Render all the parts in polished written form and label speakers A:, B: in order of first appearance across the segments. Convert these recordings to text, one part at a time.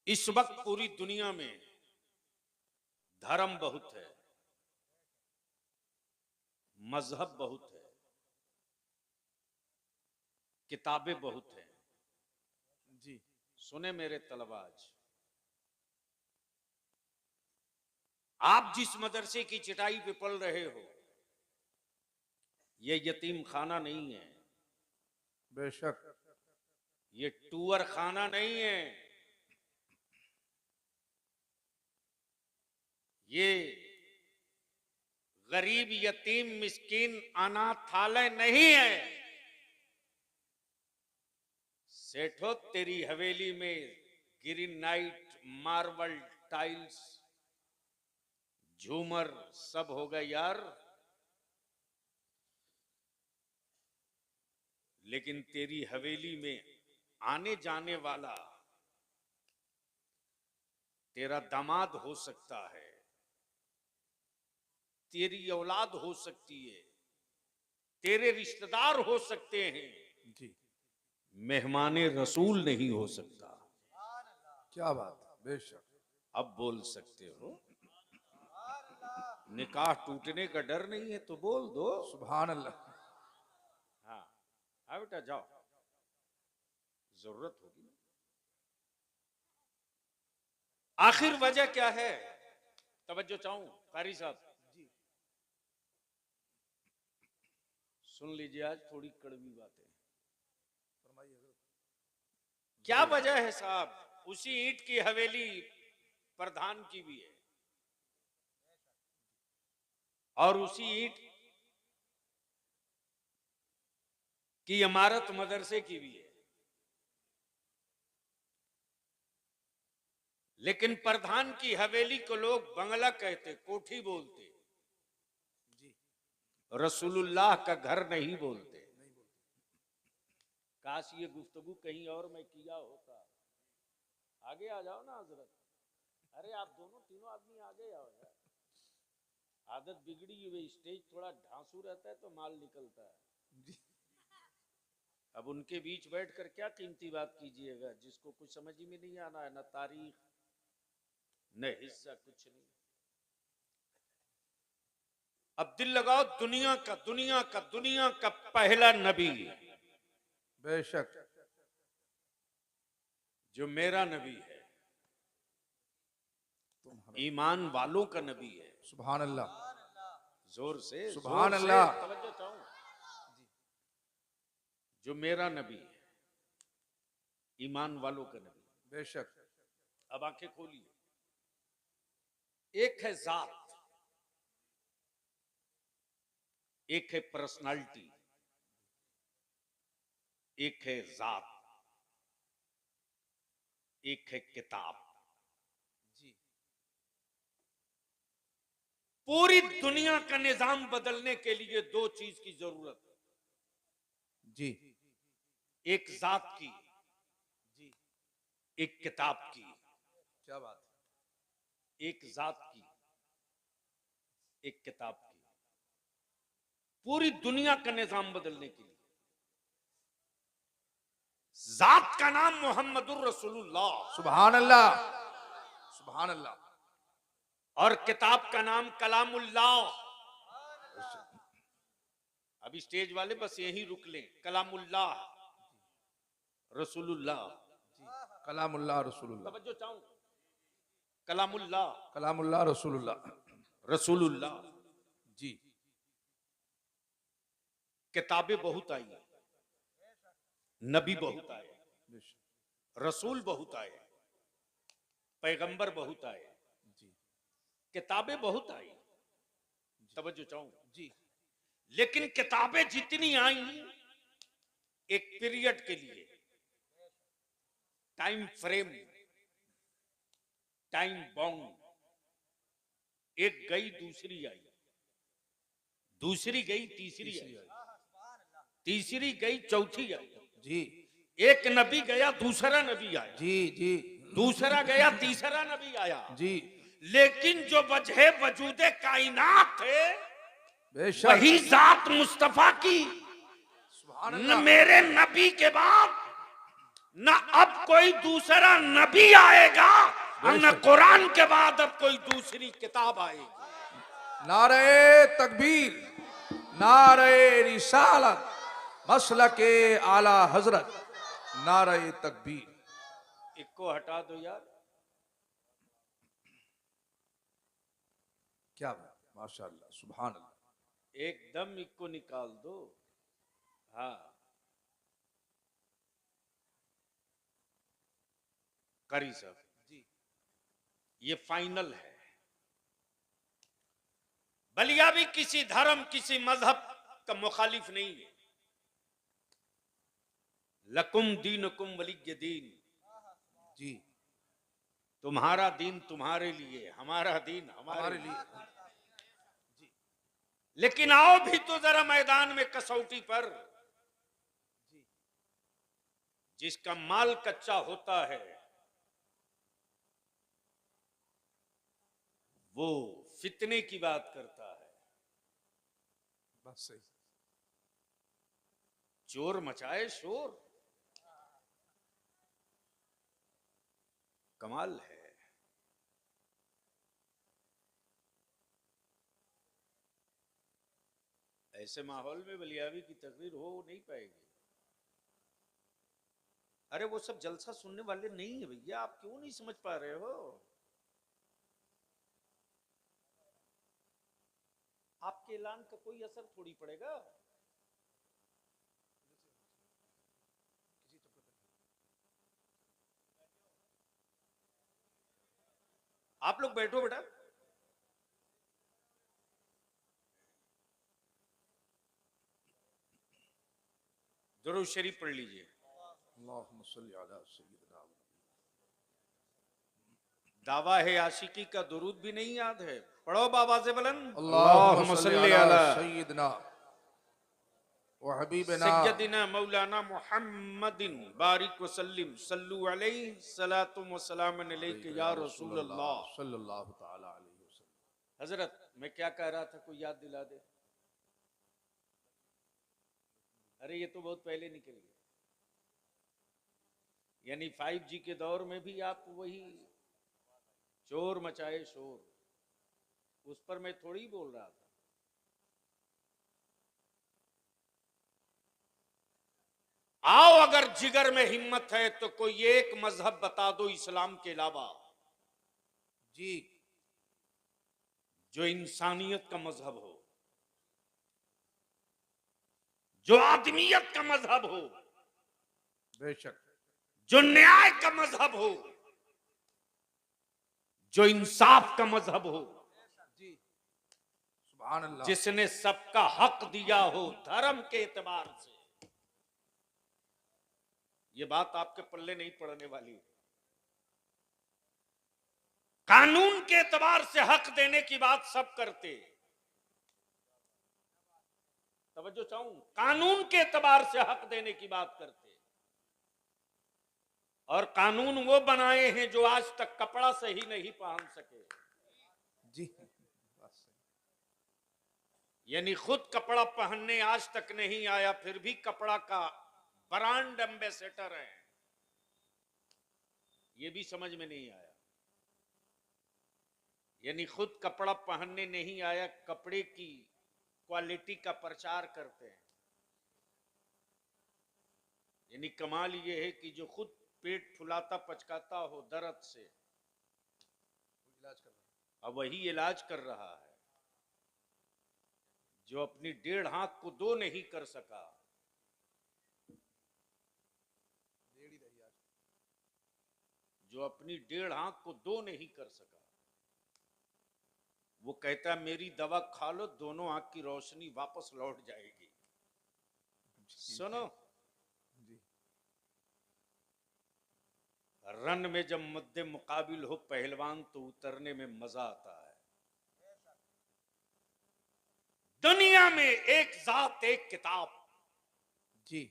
A: इस वक्त पूरी दुनिया में धर्म बहुत है, मजहब बहुत है, किताबें बहुत है। जी सुने मेरे तलबाज, आप जिस मदरसे की चटाई पे पढ़ रहे हो ये यतीम खाना नहीं है,
B: बेशक
A: ये टूअर खाना नहीं है, ये गरीब यतीम मिस्कीन अनाथालय नहीं है। सेठो तेरी हवेली में ग्रेनाइट, मार्बल, टाइल्स, झूमर सब होगा यार, लेकिन तेरी हवेली में आने जाने वाला तेरा दामाद हो सकता है, तेरी औलाद हो सकती है, तेरे रिश्तेदार हो सकते हैं जी, मेहमाने रसूल नहीं हो सकता।
B: क्या बात, बेशक।
A: अब बोल सकते हो, निकाह टूटने का डर नहीं है तो बोल दो
B: सुभान अल्लाह।
A: हाँ हाँ बेटा जाओ, जरूरत होगी। आखिर वजह क्या है, तवज्जो चाहूं कारी साहब जी, सुन लीजिए, आज थोड़ी कड़वी बातें। क्या वजह है साहब, उसी ईंट की हवेली प्रधान की भी है और उसी ईंट की इमारत मदरसे की भी है, लेकिन प्रधान की हवेली को लोग बंगला कहते, कोठी बोलते जी, रसूलुल्लाह का घर नहीं बोलते। काश ये गुफ्तगू कहीं और में किया होता। आगे आ जाओ ना हजरत, अरे आप दोनों तीनों आदमी आगे आओ यार, आदत बिगड़ी हुई, स्टेज थोड़ा ढांसू रहता है तो माल निकलता है जी। अब उनके बीच बैठकर क्या कीमती बात कीजिएगा जिसको कुछ समझ ही में नहीं आना है, ना तारीख न हिस्सा, कुछ नहीं। अब दिल लगाओ, दुनिया का पहला नबी,
B: बेशक
A: जो मेरा नबी है, ईमान वालों का नबी है।
B: सुभान अल्लाह,
A: जोर से
B: सुभान अल्लाह।
A: तवज्जो चाहूं जी, जो मेरा नबी है, ईमान वालों का नबी,
B: बेशक।
A: अब आंखें खोलिए, एक है जात, एक है पर्सनालिटी, एक है जात, एक है किताब जी। पूरी दुनिया का निजाम बदलने के लिए दो चीज की जरूरत है
B: जी,
A: एक जात की जी, एक किताब की।
B: क्या बात,
A: एक जात की, एक किताब की, पूरी दुनिया का निजाम बदलने के लिए। जात का नाम मोहम्मदुर रसूलुल्लाह,
B: सुभान अल्लाह, सुभान अल्लाह,
A: और किताब का नाम कलामुल्लाह। अभी स्टेज वाले बस यही रुक लें, कलामुल्लाह रसूलुल्लाह,
B: कलामुल्लाह रसूलुल्लाह,
A: तवज्जो चाहूं, कलामुल्लाह
B: कलामुल्लाह रसूलुल्लाह,
A: रसूलुल्लाह
B: जी।
A: किताबें बहुत आई, नबी बहुत आए, रसूल बहुत आए, पैगंबर बहुत आए जी, किताबें बहुत आई, तवज्जो चाहूं जी। लेकिन किताबें जितनी आई एक पीरियड के लिए, टाइम फ्रेम, टाइम बाउंड, एक गई दूसरी आई, दूसरी गई तीसरी आई, तीसरी गई चौथी आई
B: जी,
A: एक नबी गया दूसरा नबी आया
B: जी, जी,
A: दूसरा गया तीसरा नबी आया
B: जी,
A: लेकिन जो वजह वजूदे कायनात थे
B: बेशक,
A: वही जात मुस्तफा की।
B: सुभान
A: न
B: अल्लाह,
A: मेरे नबी के बाद न अब कोई दूसरा नबी आएगा और न कुरान के बाद अब कोई दूसरी किताब आएगी।
B: नारे तकबीर, नारे रिसालत, मसलके आला हजरत, नारे तकबीर।
A: इसको हटा दो यार।
B: क्या बात, माशाअल्लाह, सुभान अल्लाह।
A: एकदम इसको निकाल दो। हाँ, करी साहब
B: जी,
A: ये फाइनल है। बलिया भी किसी धर्म किसी मजहब का मुखालिफ नहीं है। लकुम दीनुकुम वलिय दीन,
B: जी,
A: तुम्हारा दीन तुम्हारे लिए, हमारा दीन हमारे
B: हमारे
A: लिए।
B: लिए।
A: लेकिन आओ भी तो जरा मैदान में कसौटी पर। जिसका माल कच्चा होता है वो फितने की बात करता है।
B: बस सही।
A: चोर मचाए शोर, कमाल है। ऐसे माहौल में बलियावी की तकरीर हो नहीं पाएगी। अरे वो सब जलसा सुनने वाले नहीं है भैया, आप क्यों नहीं समझ पा रहे हो? आपके ऐलान का कोई असर थोड़ी पड़ेगा। आप लोग बैठो बेटा। दुरूद शरीफ पढ़ लीजिए।
B: अल्लाहुम्मा सल्ली अला सय्यिदिना।
A: दावा है आशिकी का दुरूद भी नहीं याद है। पढ़ो बाबा से बुलंद।
B: अल्लाहुम्मा सल्ली अला सय्यिदिना व हबीबिना
A: सय्यदिना मौलाना मुहम्मदिन बारिक वसल्लिम सल्लु अलैहि सलातु व सलामन अलैका या रसूल अल्लाह
B: सल्लल्लाहु तआला अलैहि वसल्लम।
A: हजरत मैं क्या कह रहा था, कोई याद दिला दे। अरे ये तो बहुत पहले निकल गया। यानी 5G के दौर में भी आप वही चोर मचाए शोर, उस पर मैं थोड़ी बोल रहा था। आओ अगर जिगर में हिम्मत है तो कोई एक मजहब बता दो इस्लाम के अलावा
B: जी,
A: जो इंसानियत का मजहब हो, जो आदमियत का मजहब हो,
B: बेशक,
A: जो न्याय का मजहब हो, जो इंसाफ का मजहब हो,
B: जी, सुभान अल्लाह।
A: जिसने सबका हक दिया हो धर्म के एतबार से। ये बात आपके पल्ले नहीं पड़ने वाली। कानून के एतबार से हक देने की बात सब करते। तवज्जो चाहूं, कानून के एतबार से हक देने की बात करते। और कानून वो बनाए हैं जो आज तक कपड़ा सही नहीं पहन सके।
B: जी, बस सही।
A: यानी खुद कपड़ा पहनने आज तक नहीं आया, फिर भी कपड़ा का ब्रांड एम्बेसडर है। ये भी समझ में नहीं आया। यानी खुद कपड़ा पहनने नहीं आया, कपड़े की क्वालिटी का प्रचार करते हैं। यानी कमाल ये है कि जो खुद पेट फुलाता पचकाता हो दर्द से,
B: इलाज कर रहा
A: अब वही इलाज कर रहा है। जो अपनी 1.5 हाथ को 2 नहीं कर सका, जो अपनी 1.5 हाथ को 2 नहीं कर सका, वो कहता है मेरी दवा खा लो, दोनों आंख की रोशनी वापस लौट जाएगी। सुनो,
B: जी,
A: रन में जब मद्दे मुकाबिल हो पहलवान तो उतरने में मजा आता है। दुनिया में एक जात एक किताब,
B: जी,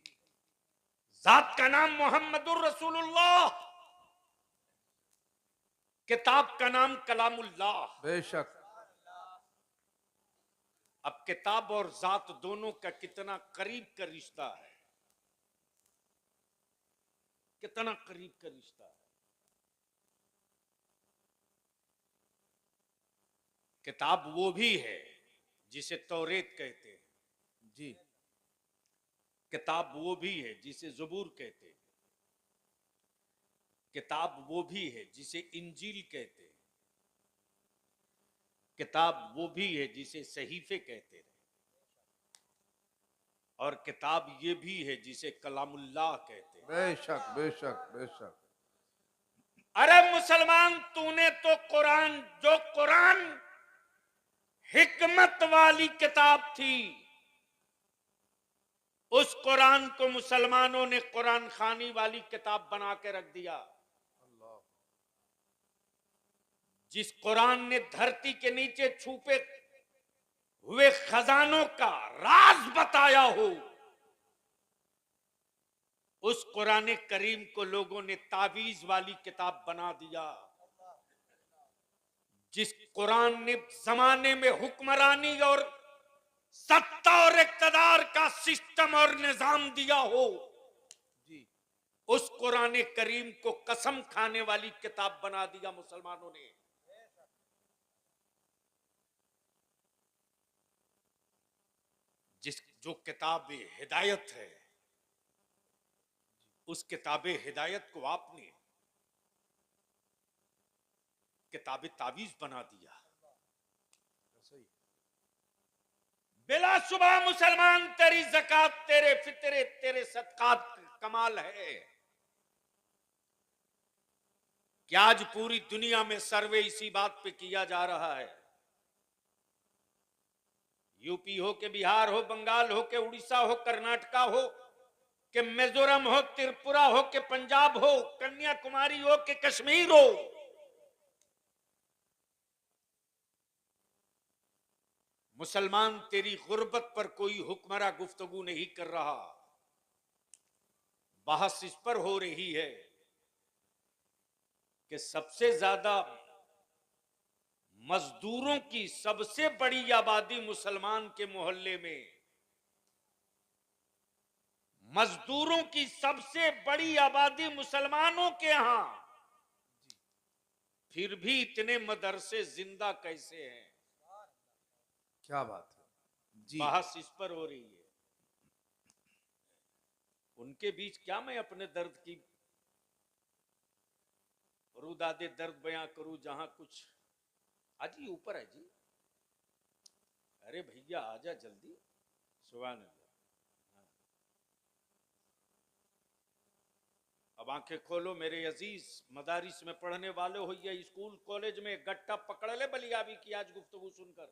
A: जात का नाम मोहम्मदुर रसूलुल्लाह, किताब का नाम कलामुल्लाह।
B: बेशक,
A: अब किताब और जात दोनों का कितना करीब का रिश्ता है। कितना करीब का रिश्ता है। किताब वो भी है जिसे तौरेत कहते हैं,
B: जी
A: किताब वो भी है जिसे ज़बूर कहते हैं, किताब वो भी है जिसे इंजील कहते हैं, किताब वो भी है जिसे सहीफे कहते हैं, और किताब ये भी है जिसे कलामुल्लाह कहते हैं।
B: बेशक बेशक बेशक।
A: अरे मुसलमान, तूने तो कुरान, जो कुरान हिकमत वाली किताब थी, उस कुरान को मुसलमानों ने कुरान खानी वाली किताब बना के रख दिया।
B: अल्लाह।
A: जिस कुरान ने धरती के नीचे छुपे हुए खजानों का राज बताया हो, उस कुरान करीम को लोगों ने तावीज वाली किताब बना दिया। जिस कुरान ने जमाने में हुक्मरानी और सत्ता और इक्तदार का सिस्टम और निजाम दिया हो,
B: जी
A: उस कुरान करीम को कसम खाने वाली किताब बना दिया मुसलमानों ने। जो किताब हिदायत है, उस किताब हिदायत को आपने किताब तावीज बना दिया।
B: सही।
A: बिला सुबह मुसलमान, तेरी ज़कात, तेरे फितरे, तेरे सदकात कमाल है कि आज पूरी दुनिया में सर्वे इसी बात पे किया जा रहा है। यूपी हो के बिहार हो, बंगाल हो के उड़ीसा हो, कर्नाटका हो कि मिजोरम हो, त्रिपुरा हो के पंजाब हो, कन्याकुमारी हो के कश्मीर हो, मुसलमान तेरी गुर्बत पर कोई हुक्मरा गुफ्तगू नहीं कर रहा। बहस इस पर हो रही है कि सबसे ज्यादा मजदूरों की सबसे बड़ी आबादी मुसलमान के मोहल्ले में, मजदूरों की सबसे बड़ी आबादी मुसलमानों के यहां, फिर भी इतने मदरसे जिंदा कैसे हैं?
B: क्या बात है। जी
A: बहस इस पर हो रही है। उनके बीच क्या मैं अपने दर्द की रुदादे दर्द बयां करूं, जहां कुछ आज ही ऊपर है जी। अरे भैया आजा जल्दी, सुभान अल्लाह। अब आंखें खोलो मेरे अजीज, मदारिस में पढ़ने वाले हो या स्कूल कॉलेज में, गट्टा पकड़ ले बलियाबी की आज गुफ्तगू सुनकर।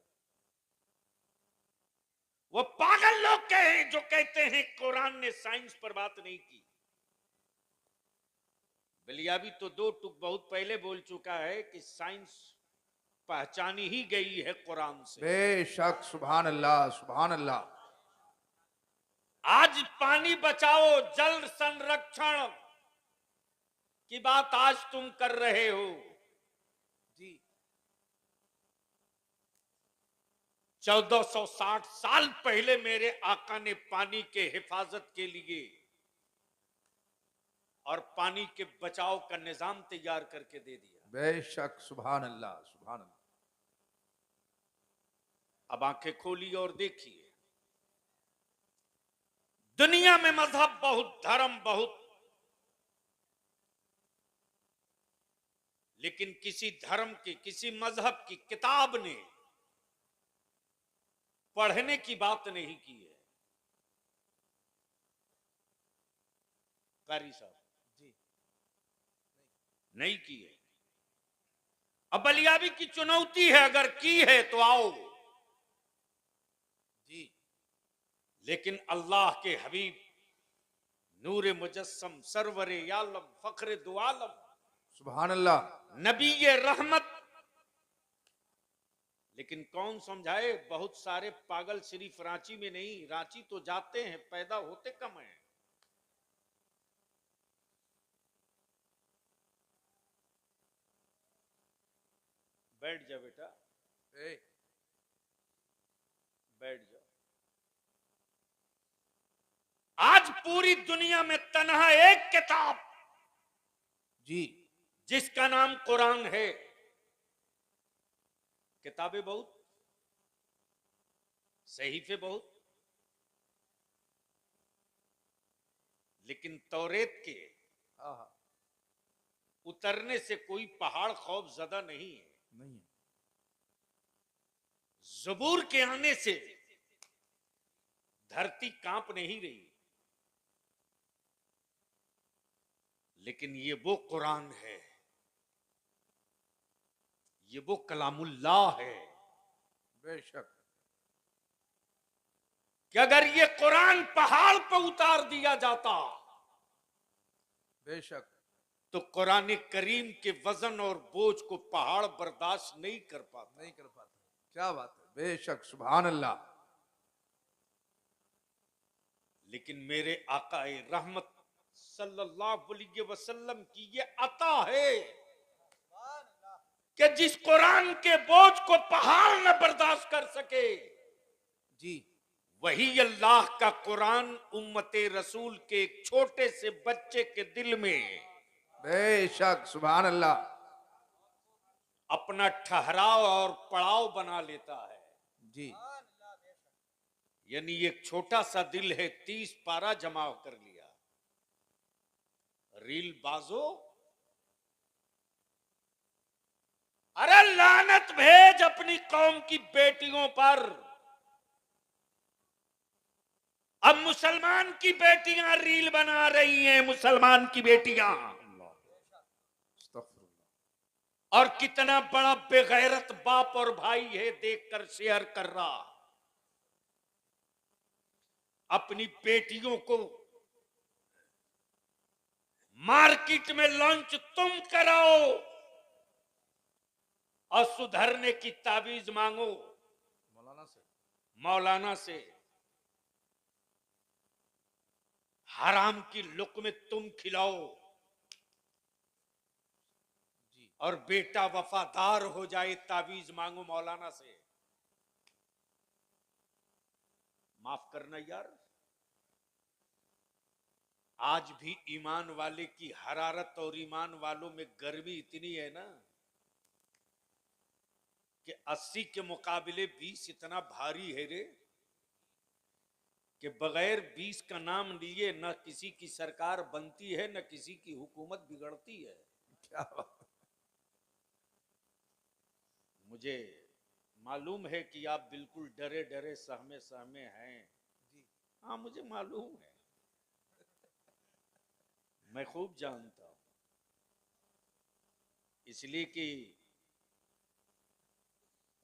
A: वो पागल लोग कहे जो कहते हैं कुरान ने साइंस पर बात नहीं की। बलियाबी तो दो टुक बहुत पहले बोल चुका है कि साइंस पहचानी ही गई है कुरान से।
B: बेशक। सुभान अल्लाह सुभान अल्लाह।
A: आज पानी बचाओ, जल संरक्षण की बात आज तुम कर रहे हो।
B: जी
A: 1460 साल पहले मेरे आका ने पानी के हिफाजत के लिए और पानी के बचाव का निजाम तैयार करके दे दिया।
B: बेशक। सुभान अल्लाह सुभान अल्लाह।
A: अब आंखें खोलिए और देखिए, दुनिया में मजहब बहुत, धर्म बहुत, लेकिन किसी धर्म की, किसी मजहब की किताब ने पढ़ने की बात नहीं की है। कारी साहब
B: जी
A: नहीं की है। अब बलियाबी की चुनौती है, अगर की है तो आओ।
B: जी
A: लेकिन अल्लाह के हबीब नूरे मुजस्सम सरवरे यालम फखरे दो आलम
B: सुभान अल्लाह।
A: नबी ये रहमत, लेकिन कौन समझाए? बहुत सारे पागल सिर्फ रांची में नहीं, रांची तो जाते हैं, पैदा होते कम हैं। बैठ जा बेटा,
B: ए,
A: बैठ जा। आज पूरी दुनिया में तन्हा एक किताब
B: जी
A: जिसका नाम कुरान है। किताबें बहुत, सहीफे बहुत, लेकिन तौरेत के
B: आहा,
A: उतरने से कोई पहाड़ खौफ ज़दा नहीं है।
B: नहीं है।
A: ज़बूर के आने से धरती कांप नहीं रही। लेकिन ये वो कुरान है, ये वो कलामुल्लाह है
B: बेशक
A: कि अगर ये कुरान पहाड़ पर उतार दिया जाता
B: बेशक
A: तो कुरान करीम के वजन और बोझ को पहाड़ बर्दाश्त नहीं कर पाता।
B: नहीं कर पाता। क्या बात है, बेशक सुभान अल्लाह।
A: लेकिन मेरे आकाए रहमत सल्लल्लाहु अलैहि वसल्लम की ये अता है कि जिस कुरान के बोझ को पहाड़ न बर्दाश्त कर सके,
B: जी
A: वही अल्लाह का कुरान उम्मते रसूल के एक छोटे से बच्चे के दिल में
B: बेशक सुभान अल्लाह।
A: अपना ठहराव और पड़ाव बना लेता है।
B: जी
A: यानी एक छोटा सा दिल है, 30 पारा जमा कर लिया। रील बाजो, अरे लानत भेज अपनी कौम की बेटियों पर। अब मुसलमान की बेटियां रील बना रही हैं, मुसलमान की बेटियां,
B: अस्तगफिरुल्लाह।
A: और कितना बड़ा बेगैरत बाप और भाई है देखकर शेयर कर रहा। अपनी बेटियों को मार्केट में लॉन्च तुम कराओ और सुधरने की ताबीज मांगो
B: मौलाना से।
A: मौलाना से। हराम की लुक़्मे तुम खिलाओ
B: जी
A: और बेटा वफादार हो जाए, ताबीज मांगो मौलाना से। माफ करना यार, आज भी ईमान वाले की हरारत और ईमान वालों में गर्मी इतनी है ना कि 80 के मुकाबले 20 इतना भारी है रे कि बगैर 20 का नाम लिए न किसी की सरकार बनती है, न किसी की हुकूमत बिगड़ती है।
B: क्या बात।
A: मुझे मालूम है कि आप बिल्कुल डरे डरे सहमे सहमे हैं।
B: जी
A: हाँ, मुझे मालूम है, मैं खूब जानता हूं। इसलिए कि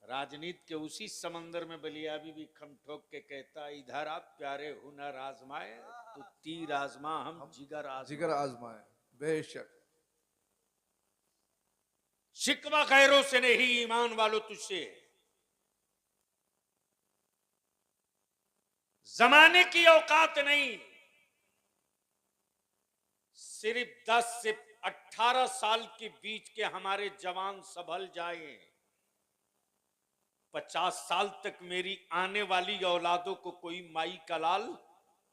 A: राजनीति के उसी समंदर में बलियाबी भी खम ठोक के कहता, इधर आप प्यारे हुनर आजमाए तो तीर आजमा हम जिगर
B: जिगर
A: आजमा।
B: आजमाए। बेशक
A: शिकवा गैरों से नहीं, ईमान वालों तुझसे। जमाने की औकात नहीं, सिर्फ 10 से 18 साल के बीच के हमारे जवान संभल जाएं, 50 साल तक मेरी आने वाली औलादों को कोई माई का लाल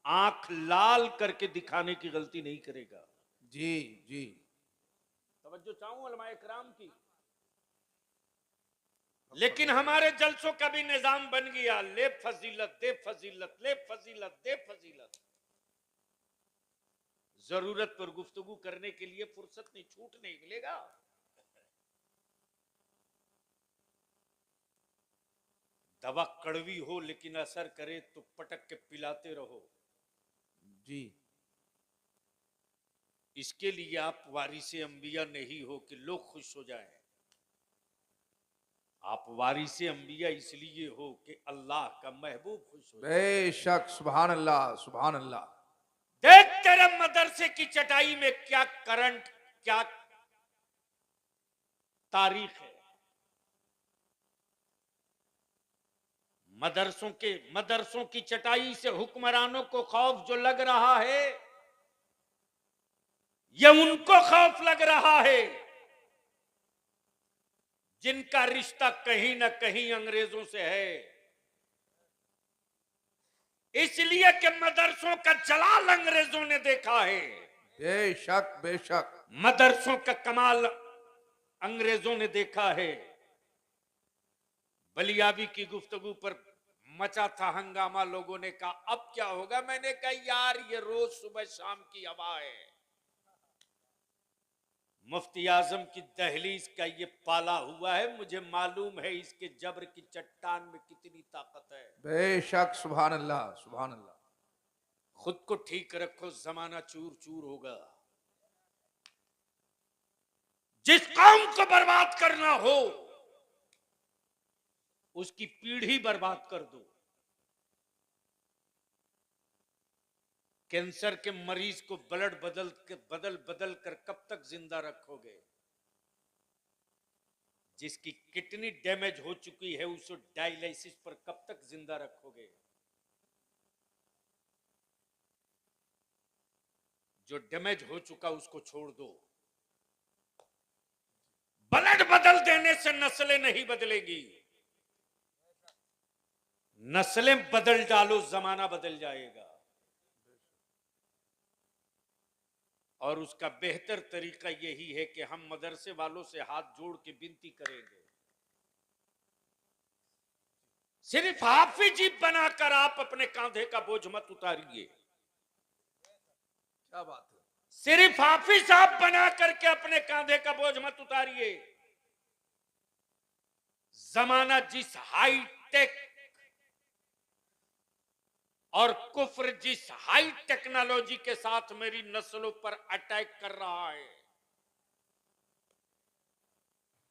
A: आंख लाल करके दिखाने की गलती नहीं करेगा।
B: जी जी
A: तवज्जो चाहूं उलमाए किराम की। लेकिन हमारे जलसों का भी निजाम बन गया, ले फजीलत दे फजीलत, ले फजीलत दे फजीलत। जरूरत पर गुफ्तगू करने के लिए फुर्सत नहीं, छूट नहीं मिलेगा। दवा कड़वी हो लेकिन असर करे तो पटक के पिलाते रहो।
B: जी
A: इसके लिए आप वारिसे अंबिया नहीं हो कि लोग खुश हो जाएं। आप वारिसे अंबिया इसलिए हो कि अल्लाह का महबूब खुश हो जाए।
B: बेशक सुभान अल्लाह सुभान अल्लाह।
A: देख तेरे मदरसे की चटाई में क्या करंट, क्या तारीख है। मदरसों की चटाई से हुक्मरानों को खौफ जो लग रहा है, यह उनको खौफ लग रहा है जिनका रिश्ता कहीं ना कहीं अंग्रेजों से है। इसलिए कि मदरसों का जलाल अंग्रेजों ने देखा है।
B: बेशक बेशक
A: मदरसों का कमाल अंग्रेजों ने देखा है। बलियाबी की गुफ्तगू पर मचा था हंगामा, लोगों ने कहा अब क्या होगा। मैंने कहा यार ये रोज सुबह शाम की हवा है। मुफ्ती आजम की दहलीज का ये पाला हुआ है, मुझे मालूम है इसके जबर की चट्टान में कितनी ताकत है।
B: बेशक सुभान अल्लाह, सुभान अल्लाह।
A: खुद को ठीक रखो, जमाना चूर चूर होगा। जिस कौम को बर्बाद करना हो उसकी पीढ़ी बर्बाद कर दो। कैंसर के मरीज को ब्लड बदल बदल कर कब तक जिंदा रखोगे? जिसकी किडनी डैमेज हो चुकी है उसे डायलिसिस पर कब तक जिंदा रखोगे? जो डैमेज हो चुका उसको छोड़ दो। ब्लड बदल देने से नस्लें नहीं बदलेगी। नस्लें बदल डालो, जमाना बदल जाएगा। और उसका बेहतर तरीका यही है कि हम मदरसे वालों से हाथ जोड़ के विनती करेंगे, सिर्फ हाफिज बनाकर आप अपने कांधे का बोझ मत उतारिए।
B: क्या बात है।
A: सिर्फ हाफिज साहब बना करके अपने कांधे का बोझ मत उतारिए। जमाना जिस हाईटेक और कुफ्र जिस हाई टेक्नोलॉजी के साथ मेरी नस्लों पर अटैक कर रहा है,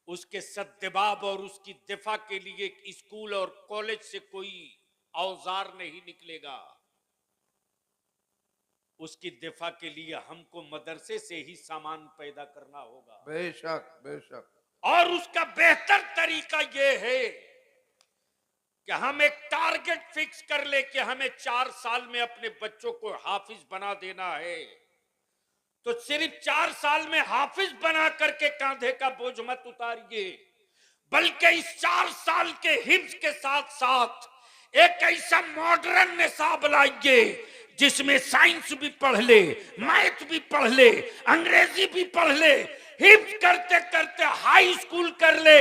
A: उसके सद्दबाब और उसकी दिफा के लिए स्कूल और कॉलेज से कोई औजार नहीं निकलेगा। उसकी दिफा के लिए हमको मदरसे से ही सामान पैदा करना होगा।
B: बेशक बेशक।
A: और उसका बेहतर तरीका यह है कि हम एक टारगेट फिक्स कर ले कि हमें 4 साल में अपने बच्चों को हाफिज बना देना है। तो सिर्फ 4 साल में हाफिज बना करके कांधे का बोझ मत उतारिए, बल्कि इस 4 साल के हिफ्ज के साथ साथ एक ऐसा मॉडर्न निसाब लाइए जिसमें साइंस भी पढ़ ले, मैथ भी पढ़ ले, अंग्रेजी भी पढ़ ले, हिफ्ज करते करते हाई स्कूल कर ले,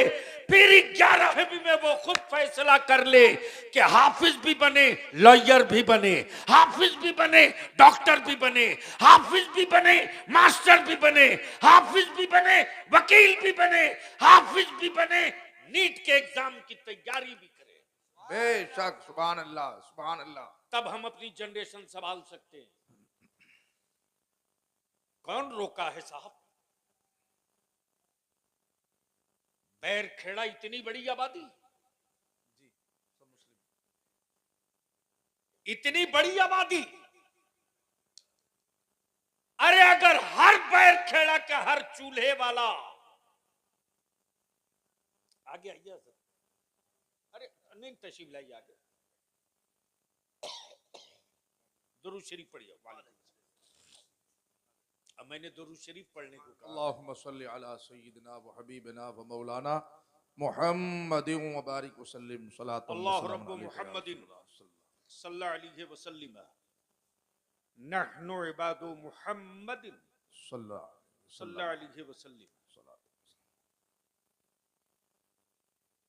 A: फिर 11वीं में वो खुद फैसला कर ले कि हाफिज भी बने, लॉयर भी बने, हाफिज भी बने, डॉक्टर भी बने, हाफिज भी बने, मास्टर भी बने, हाफिज भी बने, वकील भी बने, हाफिज भी बने, नीट के एग्जाम की तैयारी भी करे।
B: बेशक सुभान अल्लाह, सुभान अल्लाह।
A: तब हम अपनी जनरेशन संभाल सकते हैं। कौन रोका है साहब? बैरखेड़ा इतनी बड़ी आबादी, इतनी बड़ी आबादी, अरे अगर हर बैरखेड़ा का हर चूल्हे वाला आगे आइए सर, अरे नहीं तशरीफ लाइए आगे, दुरूद शरीफ पढ़िए। अब मैंने दुरूद शरीफ पढ़ने को कहा।
B: अल्लाहुम्मा सल्ली अला सय्यिदिना व हबीबिना व मौलाना मुहम्मदिन व बारिक व सल्लिम सलातन व
A: अल्लाह
B: सलाम
A: रब्बु
B: अलैका या
A: मुहम्मदिन
B: रसूलल्लाह।
A: सल्लल्लाहु अलैहि वसल्लम नहनु इबादु मुहम्मदिन सल्लल्लाहु अलैहि वसल्लम।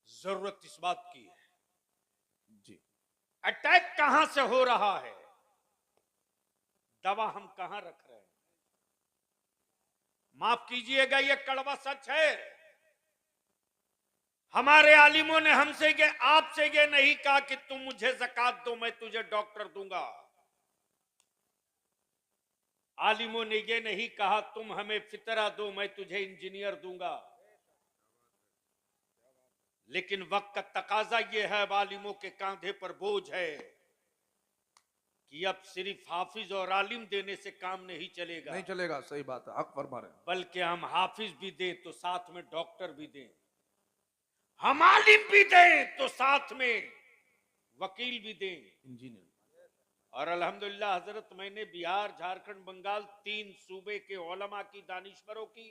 A: जरूरत इस बात की है,
B: जी
A: अटैक कहां से हो रहा है, दवा हम कहां रख रहे हैं? माफ कीजिएगा ये कड़वा सच है। हमारे आलिमों ने हमसे ये आपसे ये नहीं कहा कि तुम मुझे ज़कात दो मैं तुझे डॉक्टर दूंगा। आलिमों ने ये नहीं कहा तुम हमें फितरा दो मैं तुझे इंजीनियर दूंगा। लेकिन वक्त का तकाजा ये है, आलिमों के कांधे पर बोझ है कि अब सिर्फ हाफिज और आलिम देने से काम नहीं चलेगा,
B: नहीं चलेगा। सही बात है, हक फरमा रहे हैं।
A: बल्कि हम हाफिज भी दें तो साथ में डॉक्टर भी दें, हम आलिम भी दें तो साथ में वकील भी दें,
B: इंजीनियर।
A: और अल्हम्दुलिल्लाह हजरत मैंने बिहार, झारखंड, बंगाल 3 सूबे के उलमा की, दानिश्वरों की,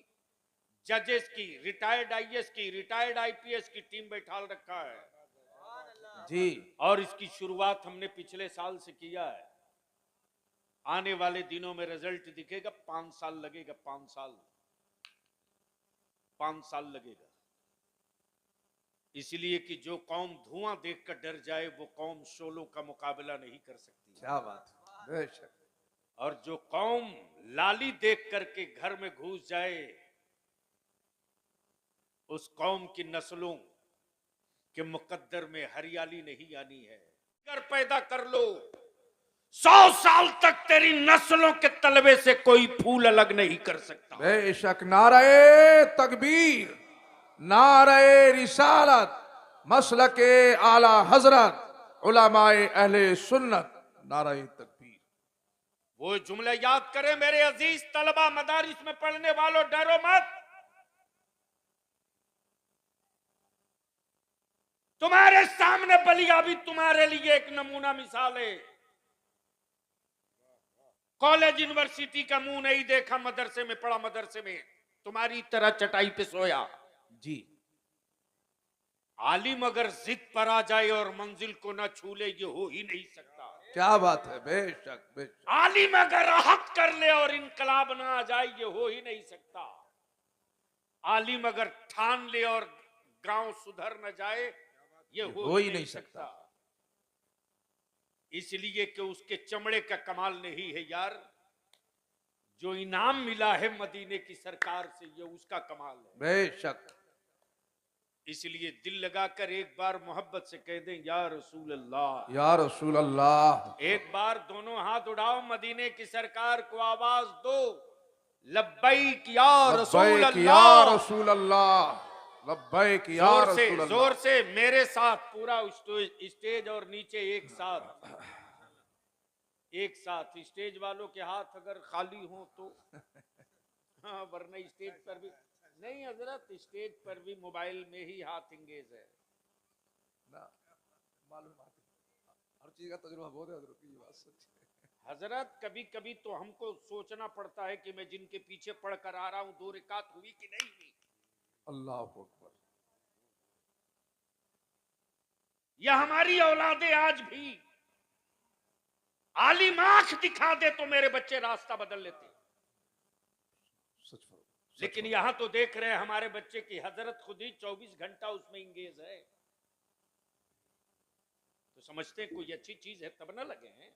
A: जजेस की, रिटायर्ड आईएएस की, रिटायर्ड आईपीएस की टीम बैठा रखा है
B: जी।
A: और इसकी शुरुआत हमने पिछले साल से किया है। आने वाले दिनों में रिजल्ट दिखेगा, 5 साल लगेगा, 5 साल। 5 साल लगेगा। इसलिए कि जो कौम धुआं देखकर डर जाए वो कौम शोलों का मुकाबला नहीं कर सकती।
B: क्या बात है, बेशक।
A: और जो कौम लाली देख करके घर में घुस जाए उस कौम की नस्लों के मुकद्दर में हरियाली नहीं आनी है। कर पैदा कर लो, 100 साल तक तेरी नस्लों के तलबे से कोई फूल अलग नहीं कर सकता।
B: बेशक। नारे तकबीर, नारे रिसालत, मसलके आला हजरत, उलमाए अहले सुन्नत, नारे तकबीर।
A: वो जुमले याद करें मेरे अजीज तलबा, मदारिस में पढ़ने वालों, डरो मत। तुम्हारे सामने बलिया भी तुम्हारे लिए एक नमूना मिसाल है। कॉलेज यूनिवर्सिटी का मुंह नहीं देखा, मदरसे में पढ़ा, मदरसे में तुम्हारी तरह चटाई पे सोया।
B: जी।
A: आलिम अगर जिद पर आ जाए और मंजिल को ना छू ले, ये हो ही नहीं सकता।
B: क्या बात है, बेशक बेशक।
A: आलिम अगर राहत कर ले और इनकलाब ना आ जाए, ये हो ही नहीं सकता। आलिम अगर ठान ले और गांव सुधर न जाए, ये हो ही नहीं सकता। इसलिए कि उसके चमड़े का कमाल नहीं है यार, जो इनाम मिला है मदीने की सरकार से, ये उसका कमाल है।
B: बेशक।
A: इसलिए दिल लगाकर एक बार मोहब्बत से कह दें, या रसूल अल्लाह,
B: या रसूल अल्लाह।
A: एक बार दोनों हाथ उठाओ, मदीने की सरकार को आवाज दो, लब्बैक या रसूल
B: लब्बैक या
A: अल्लाह।
B: रसूल अल्लाह, लब्बैक या
A: जोर से,
B: रसूल अल्लाह।
A: जोर से मेरे साथ पूरा स्टेज और नीचे एक साथ, एक साथ। स्टेज वालों के हाथ अगर खाली हो तो हाँ, वरना स्टेज पर भी नहीं हजरत, स्टेज पर भी मोबाइल में ही हाथ इंगेज है
B: ना। मालूम बात है, हर चीज का तजुर्बा बहुत है हजरत की, ये बात सच है।
A: हजरत। कभी कभी तो हमको सोचना पड़ता है कि मैं जिनके पीछे पढ़ कर आ रहा हूं, 2 रकात हुई कि नहीं हुई।
B: अल्लाह अकबर।
A: यह हमारी औलादे आज भी आलिम आंख दिखा दे तो मेरे बच्चे रास्ता बदल लेते।
B: सच फरमा।
A: लेकिन यहां तो देख रहे हैं हमारे बच्चे की हजरत खुद ही 24 घंटा उसमें इंगेज है। तो समझते हैं कोई अच्छी चीज है तब ना लगे हैं।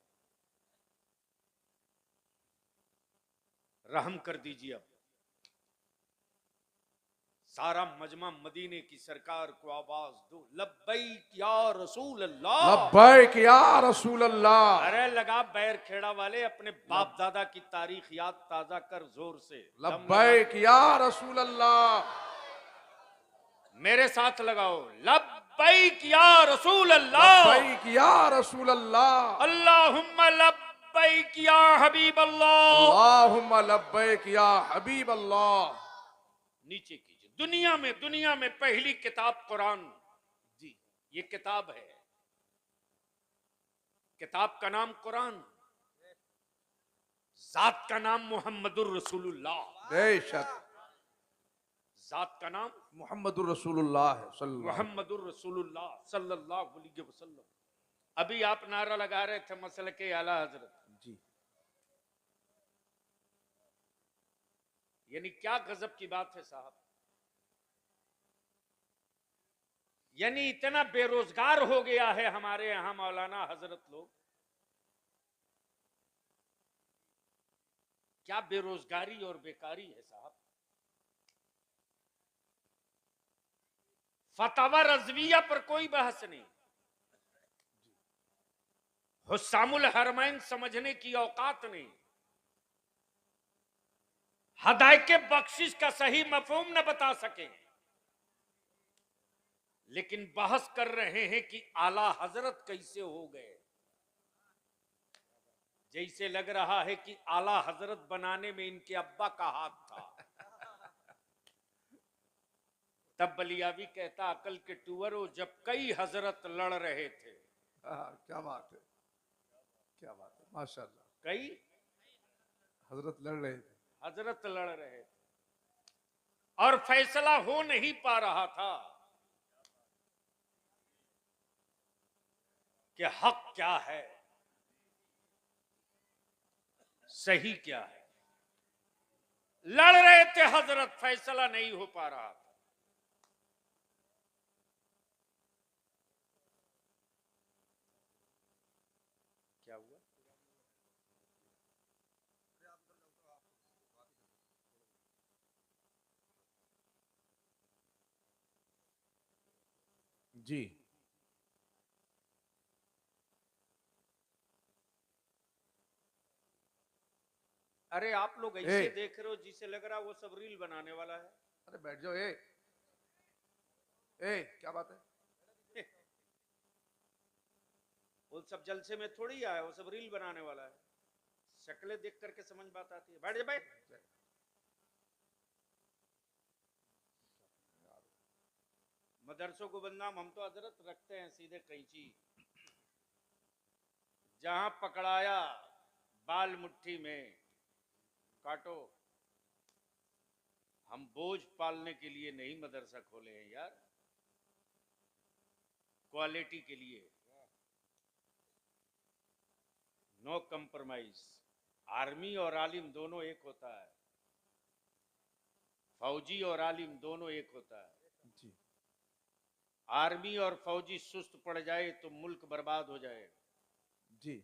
A: रहम कर दीजिए। अब सारा मजमा मदीने की सरकार को आवाज दो, लब्बैक या रसूल अल्लाह,
B: लब्बैक या रसूल अल्लाह।
A: अरे लगा बैर खेड़ा वाले, अपने बाप दादा की तारीख याद ताजा कर जोर से,
B: लब्बैक या रसूल अल्लाह।
A: मेरे साथ लगाओ, लब्बैक या रसूल अल्लाह,
B: लब्बैक या रसूल अल्लाह।
A: अल्लाहुम्मा लब्बैक या हबीब अल्लाह,
B: अल्लाहुम्मा लब्बैक या हबीब अल्लाह।
A: नीचे कीजिए। दुनिया में पहली किताब कुरान जी, ये किताब है। किताब का नाम कुरान, जात का नाम मोहम्मदुर रसूलुल्लाह।
B: बेशक।
A: जात का नाम
B: मोहम्मदुर रसूलुल्लाह सल्लल्लाहु
A: मोहम्मदुर रसूलुल्लाह सल्लल्लाहु अलैहि वसल्लम। अभी आप नारा लगा रहे थे मसल के आला हजरत
B: जी।
A: यानी क्या गजब की बात है साहब। यानी इतना बेरोजगार हो गया है हमारे यहां मौलाना हजरत लोग। क्या बेरोजगारी और बेकारी है साहब। फतवा रजविया पर कोई बहस नहीं, हुस्सामुल हरमैन समझने की औकात नहीं, हदायके बख्शिश का सही मफहूम न बता सके, लेकिन बहस कर रहे हैं कि आला हजरत कैसे हो गए। जैसे लग रहा है कि आला हजरत बनाने में इनके अब्बा का हाथ था। तब बलियावी कहता, अकल के टूवर हो, जब कई हजरत लड़ रहे थे।
B: क्या बात है, क्या बात है, माशाल्लाह।
A: कई
B: हजरत लड़ रहे थे,
A: हजरत लड़ रहे थे और फैसला हो नहीं पा रहा था कि हक क्या है, सही क्या है। लड़ रहे थे हजरत, फैसला नहीं हो पा रहा था। क्या हुआ?
B: जी
A: अरे आप लोग ऐसे
B: ए।
A: देख रहे हो जिसे लग रहा वो सब रील बनाने वाला है।
B: अरे बैठ जाओ। क्या बात है?
A: वो सब जलसे में थोड़ी आया, वो सब रील बनाने वाला है। शक्लें देख करके समझ बात आती है। बैठ जा, बैठ। मदरसों को बदनाम हम तो हजरत रखते हैं सीधे कैंची। जहां पकड़ाया बाल मुट्ठी में काटो। हम बोझ पालने के लिए नहीं मदरसा खोले हैं यार, क्वालिटी के लिए। No compromise. आर्मी और आलिम दोनों एक होता है, फौजी और आलिम दोनों एक होता है।
B: जी
A: आर्मी और फौजी सुस्त पड़ जाए तो मुल्क बर्बाद हो जाए,
B: जी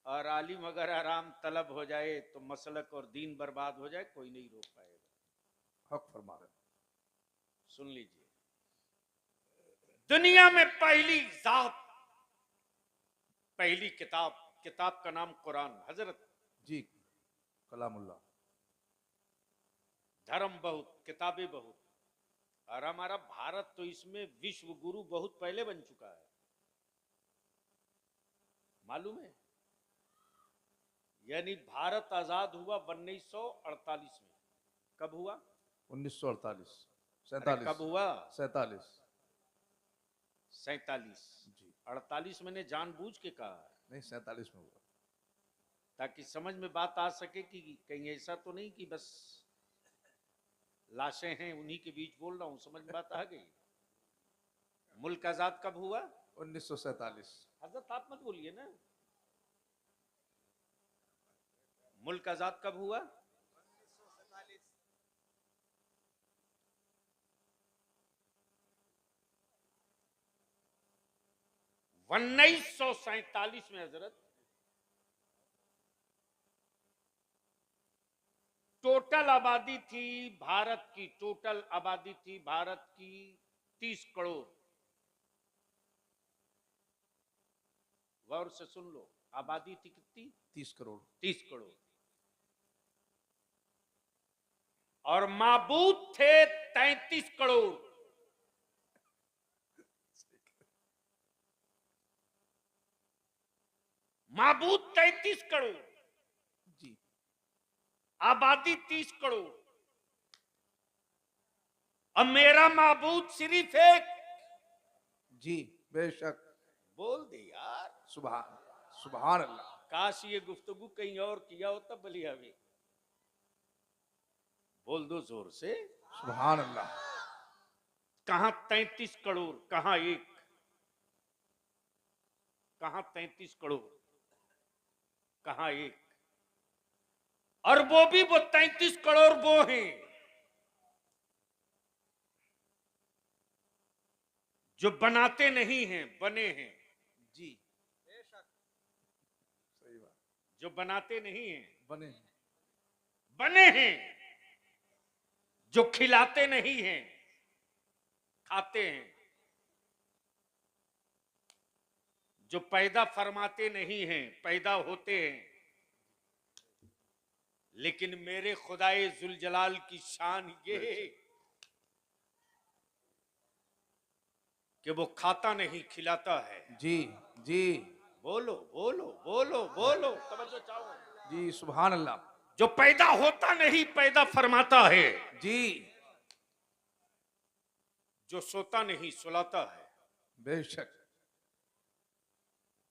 A: और आलिम अगर आराम तलब हो जाए तो मसलक और दीन बर्बाद हो जाए, कोई नहीं रोक पाएगा।
B: हक फरमा रहे।
A: सुन लीजिए, दुनिया में पहली जात, पहली किताब, किताब का नाम कुरान। हजरत
B: जी कलामुल्लाह।
A: धर्म बहुत, किताबें बहुत, और हमारा भारत तो इसमें विश्व गुरु बहुत पहले बन चुका है, मालूम है? यानी भारत आजाद हुआ 1948 में। कब हुआ?
B: 1948
A: अरे
B: 47
A: कब हुआ?
B: 47
A: 47।
B: जी
A: 48 मैंने जानबूझ के कहा है,
B: नहीं 47 में हुआ।
A: ताकि समझ में बात आ सके कि कहीं ऐसा तो नहीं कि बस लाशें हैं उन्हीं के बीच बोल रहा हूं। समझ में बात आ गई? मुल्क आजाद कब हुआ?
B: 1947
A: हजरत आप मत बोलिए ना। मुल्क आजाद कब हुआ? 1947 में हजरत। टोटल आबादी थी भारत की, टोटल आबादी थी भारत की 30 करोड़। गौर से सुन लो, आबादी थी कितनी?
B: 30 करोड़।
A: 30 करोड़। और माबूद थे 33 करोड़। माबूद 33 करोड़,
B: जी
A: आबादी 30 करोड़। अब मेरा माबूद सिर्फ एक।
B: जी बेशक।
A: बोल दे यार।
B: सुभान सुभान अल्लाह।
A: काश ये गुफ्तगू कहीं और किया होता बलिया में। बोल दो जोर से।
B: सुभान अल्लाह।
A: कहां 33 करोड़, कहां एक, कहां 33 करोड़, कहां एक। और वो भी वो 33 करोड़ वो हैं जो बनाते नहीं हैं, बने हैं।
B: जी बेशक सही बात।
A: जो बनाते नहीं हैं,
B: बने
A: बने हैं। जो खिलाते नहीं हैं, खाते हैं। जो पैदा फरमाते नहीं हैं, पैदा होते हैं। लेकिन मेरे खुदाए जुलजलाल की शान ये है कि वो खाता नहीं, खिलाता है।
B: जी जी
A: बोलो बोलो बोलो बोलो, तवज्जो चाहो।
B: जी सुभान अल्लाह।
A: जो पैदा होता नहीं, पैदा फरमाता है।
B: जी
A: जो सोता नहीं, सुलाता है।
B: बेशक।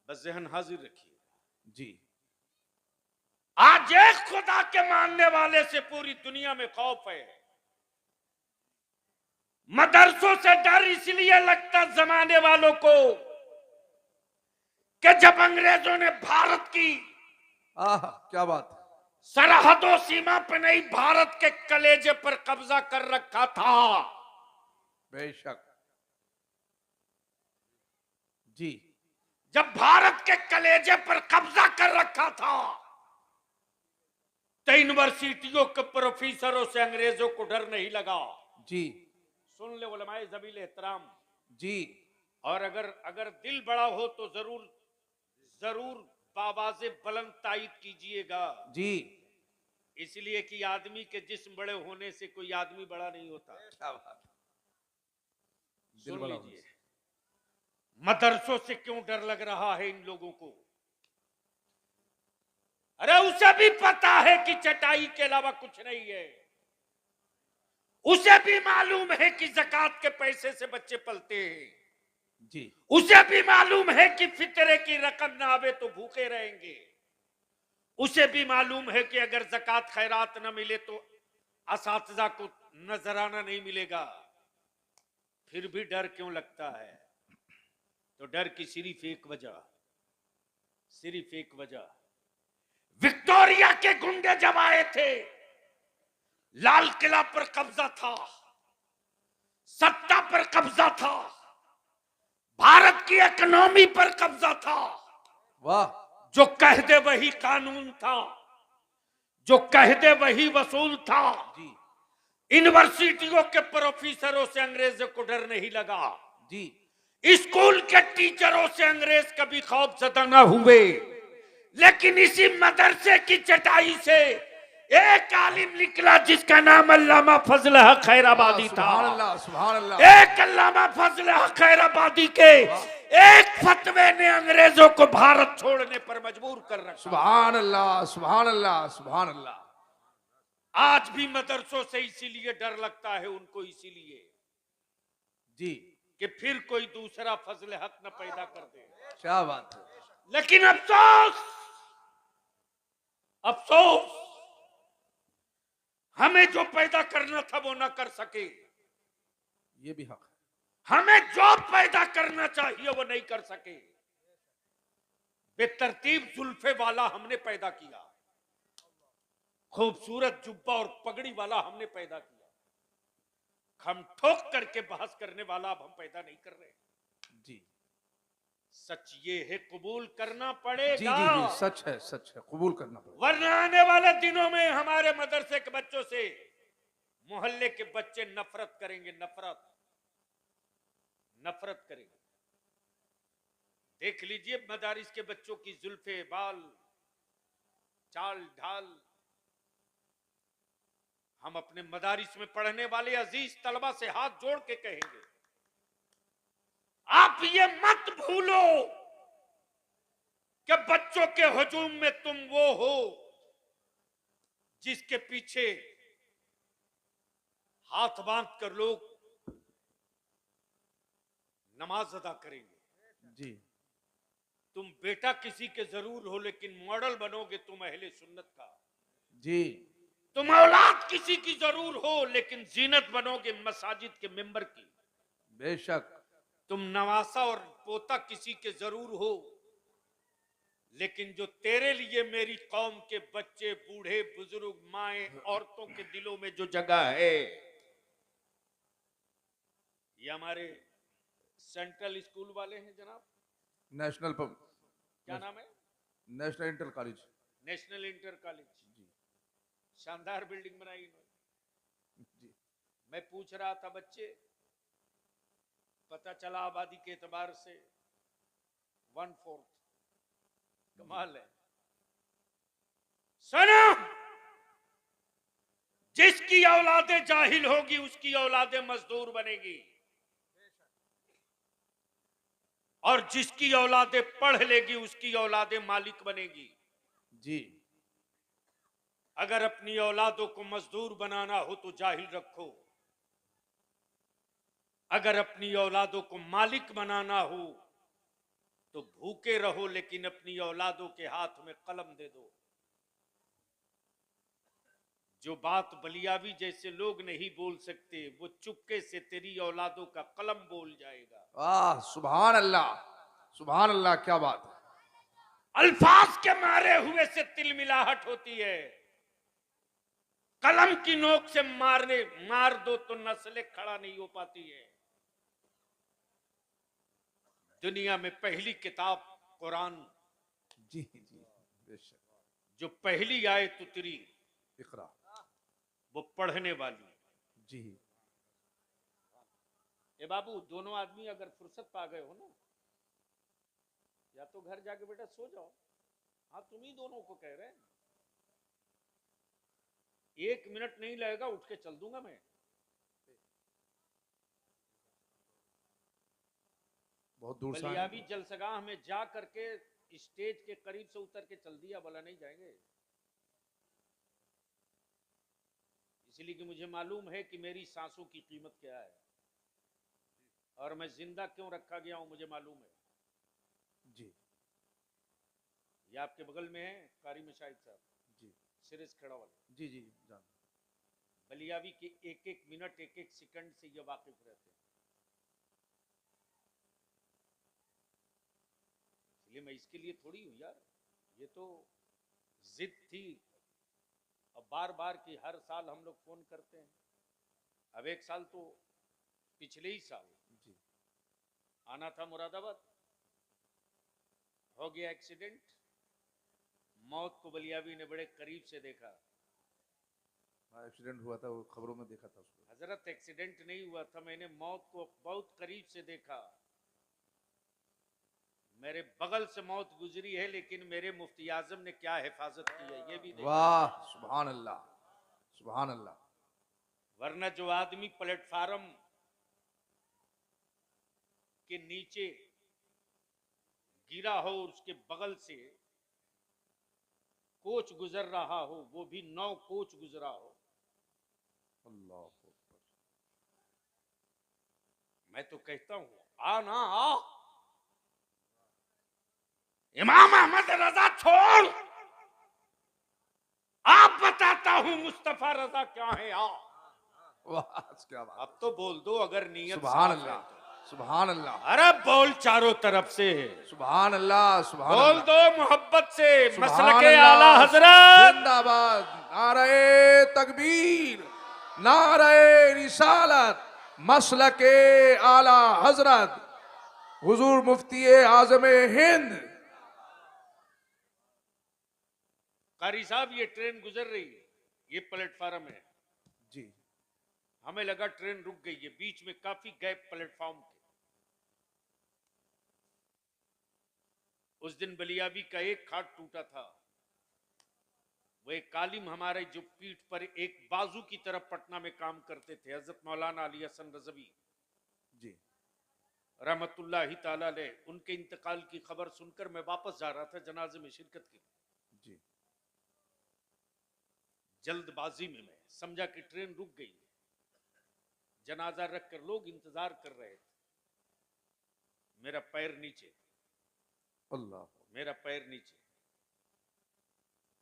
A: बस जहन हाजिर रखिए।
B: जी
A: आज एक खुदा के मानने वाले से पूरी दुनिया में खौफ है। मदरसों से डर इसलिए लगता जमाने वालों को कि जब अंग्रेजों ने भारत की
B: आह क्या बात।
A: सरहदों सीमा पे नहीं, भारत के कलेजे पर कब्जा कर रखा था।
B: बेशक जी।
A: जब भारत के कलेजे पर कब्जा कर रखा था तो यूनिवर्सिटियों के प्रोफेसरों से अंग्रेजों को डर नहीं लगा।
B: जी
A: सुन ले उलमाए ज़बील एहतराम।
B: जी।
A: और अगर दिल बड़ा हो तो जरूर जरूर बाबाज़े बुलंद तायीद कीजिएगा।
B: जी
A: इसलिए कि आदमी के जिस्म बड़े होने से कोई आदमी बड़ा नहीं होता।
B: क्या बात। दिल
A: सुन
B: बड़ा
A: लीजिए, मदरसों से क्यों डर लग रहा है इन लोगों को? अरे उसे भी पता है कि चटाई के अलावा कुछ नहीं है। उसे भी मालूम है कि ज़कात के पैसे से बच्चे पलते हैं।
B: जी।
A: उसे भी मालूम है कि फितरे की रकम ना आवे तो भूखे रहेंगे। उसे भी मालूम है कि अगर ज़कात खैरात न मिले तो असातिज़ा को नजराना नहीं मिलेगा। फिर भी डर क्यों लगता है? तो डर की सिर्फ एक वजह, विक्टोरिया के गुंडे जब आए थे, लाल किला पर कब्जा था, सत्ता पर कब्जा था, भारत की इकोनॉमी पर कब्जा था।
B: वाह।
A: जो कह दे वही कानून था, जो कह दे वही वसूल था।
B: जी
A: यूनिवर्सिटियों के प्रोफेसरों से अंग्रेजों को डर नहीं लगा।
B: जी।
A: स्कूल के टीचरों से अंग्रेज कभी खौफजदा न हुए। लेकिन इसी मदरसे की चटाई से एक आलिम निकला जिसका नाम अल्लामा फजल हक खैराबादी था।
B: सुभान अल्लाह, सुभान अल्लाह।
A: एक अल्लामा फजल हक खैराबादी के एक फतवे ने अंग्रेजों को भारत छोड़ने पर मजबूर कर रखा।
B: सुभान अल्लाह, सुभान अल्लाह, सुभान अल्लाह।
A: आज भी मदरसों से इसीलिए डर लगता है उनको, इसीलिए
B: जी।
A: कि फिर कोई दूसरा फजल हक न पैदा कर दे।
B: क्या बात है।
A: लेकिन अफसोस अफसोस, हमें जो पैदा करना था वो ना कर सके।
B: ये भी हक है।
A: हमें जो पैदा करना चाहिए वो नहीं कर सके। बेतरतीब जुल्फे वाला हमने पैदा किया, खूबसूरत जुब्बा और पगड़ी वाला हमने पैदा किया। हम ठोक करके बहस करने वाला अब हम पैदा नहीं कर रहे।
B: जी।
A: सच ये है, कबूल करना
B: जी
A: पड़ेगा।
B: जी जी, सच है, सच है, कबूल करना पड़ेगा।
A: वरना आने वाले दिनों में हमारे मदरसे के बच्चों से मोहल्ले के बच्चे नफरत करेंगे, नफरत करेंगे। देख लीजिए मदारिस के बच्चों की जुल्फे, बाल, चाल ढाल। हम अपने मदारिस में पढ़ने वाले अजीज तलबा से हाथ जोड़ के कहेंगे, आप ये मत भूलो कि बच्चों के हुजूम में तुम वो हो जिसके पीछे हाथ बांध कर लोग नमाज अदा करेंगे।
B: जी।
A: तुम बेटा किसी के जरूर हो, लेकिन मॉडल बनोगे तुम अहले सुन्नत का।
B: जी।
A: तुम औलाद किसी की जरूर हो, लेकिन जीनत बनोगे मसाजिद के मेंबर की।
B: बेशक।
A: तुम नवासा और पोता किसी के जरूर हो, लेकिन जो तेरे लिए मेरी कौम के बच्चे, बूढ़े, बुजुर्ग, माएं, औरतों के दिलों में जो जगह है, ये हमारे सेंट्रल स्कूल वाले हैं जनाब।
B: नेशनल
A: क्या नाम है?
B: National inter college.
A: National inter college.
B: जी।
A: शानदार बिल्डिंग बनाई इन्होंने।
B: जी।
A: मैं पूछ रहा था बच्चे, पता चला आबादी के एतबार से 1/4। कमाल है। सुनो, जिसकी औलादे जाहिल होगी उसकी औलादे मजदूर बनेगी, और जिसकी औलादे पढ़ लेगी उसकी औलादे मालिक बनेगी।
B: जी।
A: अगर अपनी औलादों को मजदूर बनाना हो तो जाहिल रखो, अगर अपनी औलादों को मालिक बनाना हो तो भूखे रहो, लेकिन अपनी औलादों के हाथ में कलम दे दो। जो बात बलियावी जैसे लोग नहीं बोल सकते, वो चुपके से तेरी औलादों का कलम बोल जाएगा।
B: वाह, सुभान अल्लाह, सुभान अल्लाह, क्या बात है।
A: अल्फाज के मारे हुए से तिलमिलाहट होती है। कलम की नोक से मार दो तो नस्लें खड़ा नहीं हो पाती है। दुनिया में पहली किताब कुरान,
B: जी जी बेशक।
A: जो पहली आयत उतरी
B: इकरा।
A: वो पढ़ने वाली।
B: जी
A: ए बाबू, दोनों आदमी अगर फुर्सत पा गए हो ना, या तो घर जाके बेटा सो जाओ। हाँ, तुम ही दोनों को कह रहे हैं। 1 मिनट नहीं लगेगा, उठ के चल दूंगा मैं।
B: बहुत दूर से आए
A: बलियाबी
B: हैं।
A: जलसगाह में जा करके स्टेज के करीब से उतर के चल दिया, भला नहीं जाएंगे? इसलिए कि मुझे मालूम है कि मेरी सांसों की कीमत क्या है, और मैं जिंदा क्यों रखा गया हूं, मुझे मालूम है।
B: जी
A: ये आपके बगल में है कारी मशाइद साहब,
B: जी
A: सिरिस खड़ा वाले।
B: जी जी जान।
A: बलियाबी के एक एक मिनट, एक एक सेकंड से ये वाकिफ रहते हैं। इसलिए मैं इसके लिए थोड़ी हूं यार, ये तो जिद थी। अब बार बार की हर साल हम लोग फोन करते हैं। अब एक साल तो पिछले ही साल
B: जी
A: आना था मुरादाबाद, हो गया एक्सीडेंट। मौत को बलियाबी ने बड़े करीब से देखा।
B: हाँ एक्सीडेंट हुआ था, वो खबरों में देखा था उसको।
A: हजरत, एक्सीडेंट नहीं हुआ था, मैंने मौत को बहुत करीब से देखा। मेरे बगल से मौत गुजरी है, लेकिन मेरे मुफ्ती आजम ने क्या हिफाजत की है ये भी देखा।
B: वाह सुभान अल्लाह सुभान अल्लाह।
A: वरना जो आदमी प्लेटफार्म के नीचे गिरा हो, उसके बगल से कोच गुजर रहा हो, वो भी 9 कोच गुजरा हो।
B: अल्लाह अकबर।
A: मैं तो कहता हूं, आ ना आ, इमाम अहमद रजा छोड़, आप बताता हूं मुस्तफा रजा क्या है। आ,
B: वाह क्या बात।
A: अब तो बोल दो अगर नीयत
B: सुभान
A: साफ है
B: अल्लाह
A: तो।
B: सुभान अल्लाह।
A: अरे बोल चारों तरफ से,
B: सुभान अल्लाह सुभान
A: बोल
B: अल्लाह।
A: दो मोहब्बत से।
B: सुभान
A: मसलके
B: अल्लाह,
A: आला हजरत
B: जिंदाबाद। नारे तकबीर, नारे रिसालत, मसलके आला हजरत हुजूर मुफ्ती आजम हिंद।
A: कारी साहब, ये ट्रेन गुजर रही है, ये प्लेटफार्म है।
B: जी
A: हमें लगा ट्रेन रुक गई है, बीच में काफी गैप प्लेटफॉर्म थे। उस दिन बलियाबी का एक खाट टूटा था। वो एक कालिम हमारे जो पीठ पर एक बाजू की तरफ पटना में काम करते थे, हजरत मौलाना अली हसन रजवी
B: जी
A: रहमतुल्लाहि ताला अलैह, उनके इंतकाल की खबर सुनकर मैं वापस जा रहा था जनाजे में शिरकत के लिए।
B: जी
A: जल्दबाजी में मैं समझा कि ट्रेन रुक गई है। जनाजा रख कर लोग इंतजार कर रहे थे। मेरा पैर नीचे,
B: अल्लाह।
A: मेरा पैर नीचे,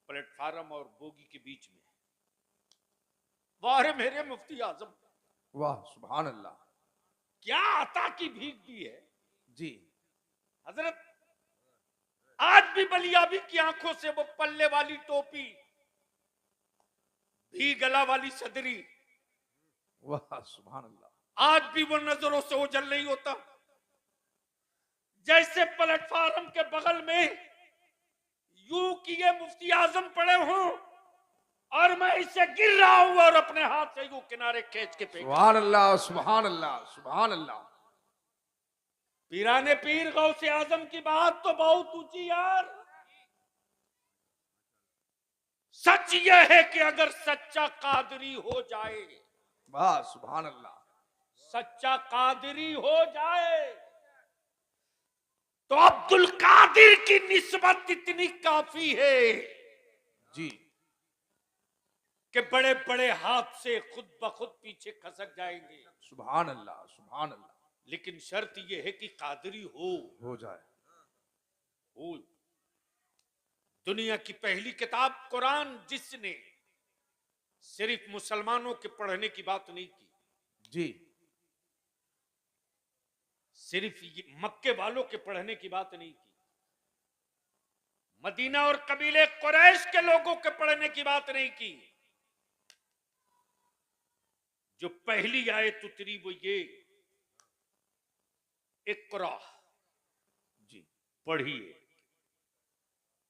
A: प्लेटफार्म और बोगी के बीच में। वाह मेरे मुफ्ती आजम,
B: वाह सुभान अल्लाह।
A: क्या अता की भीख दी है
B: जी
A: हजरत। आज भी बलियाबी की आंखों से वो पल्ले वाली टोपी, भी गला वाली सदरी,
B: वाह सुभान अल्लाह।
A: आज भी वो नजरों से ओझल नहीं होता। जैसे प्लेटफार्म के बगल में यूं किए मुफ्ती आजम पड़े हों, और मैं इससे गिर रहा हूं और अपने हाथ से यूं किनारे खींच के फेंक।
B: सुभान अल्लाह सुभान अल्लाह सुभान अल्लाह।
A: पीराने पीर गौसे आजम की बात तो बहुत ऊंची यार। सच यह है कि अगर सच्चा कादरी हो जाए,
B: वाह सुभान अल्लाह।
A: सच्चा कादरी हो जाए, तो अब्दुल कादिर की निस्बत इतनी काफी है
B: जी
A: कि बड़े बड़े हाथ से खुद ब खुद पीछे खसक जाएंगे।
B: सुभान अल्लाह सुभान अल्लाह।
A: लेकिन शर्त यह है कि कादरी हो
B: जाए।
A: हो। दुनिया की पहली किताब कुरान, जिसने सिर्फ मुसलमानों के पढ़ने की बात नहीं की,
B: जी
A: सिर्फ मक्के वालों के पढ़ने की बात नहीं की, मदीना और कबीले कुरैश के लोगों के पढ़ने की बात नहीं की, जो पहली आयत उतरी वो ये, इक़रा,
B: जी
A: पढ़िए।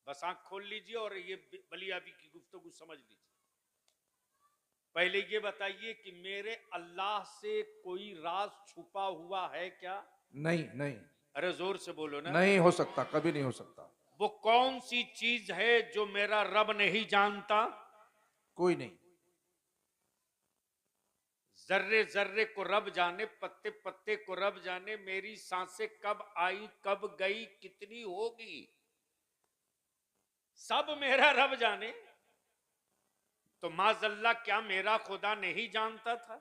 A: बस आंख खोल लीजिए और ये बलियाबी की गुफ्तगू समझ लीजिए। पहले ये बताइए कि मेरे अल्लाह से कोई राज छुपा हुआ है क्या?
B: नहीं नहीं,
A: अरे जोर से बोलो ना।
B: नहीं हो सकता, कभी नहीं हो सकता।
A: वो कौन सी चीज है जो मेरा रब नहीं जानता?
B: कोई नहीं।
A: जर्रे जर्रे को रब जाने, पत्ते पत्ते को रब जाने, मेरी सांसें कब आई कब गई कितनी होगी, सब मेरा रब जाने। तो माजल्ला क्या मेरा खुदा नहीं जानता था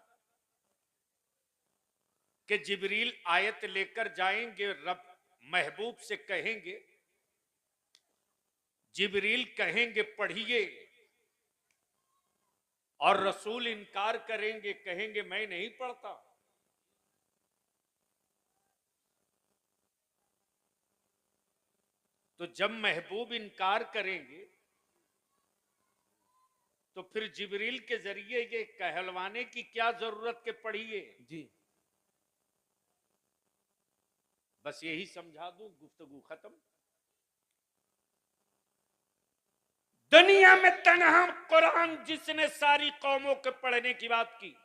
A: कि जिब्रील आयत लेकर जाएंगे, रब महबूब से कहेंगे, जिब्रील कहेंगे पढ़िए, और रसूल इनकार करेंगे, कहेंगे मैं नहीं पढ़ता। तो जब महबूब इनकार करेंगे तो फिर जिब्रील के जरिए ये कहलवाने की क्या जरूरत के पढ़िए।
B: जी
A: बस यही समझा दूं, गुफ्तगू खत्म। दुनिया में तन्हा कुरान जिसने सारी कौमों के पढ़ने की बात की,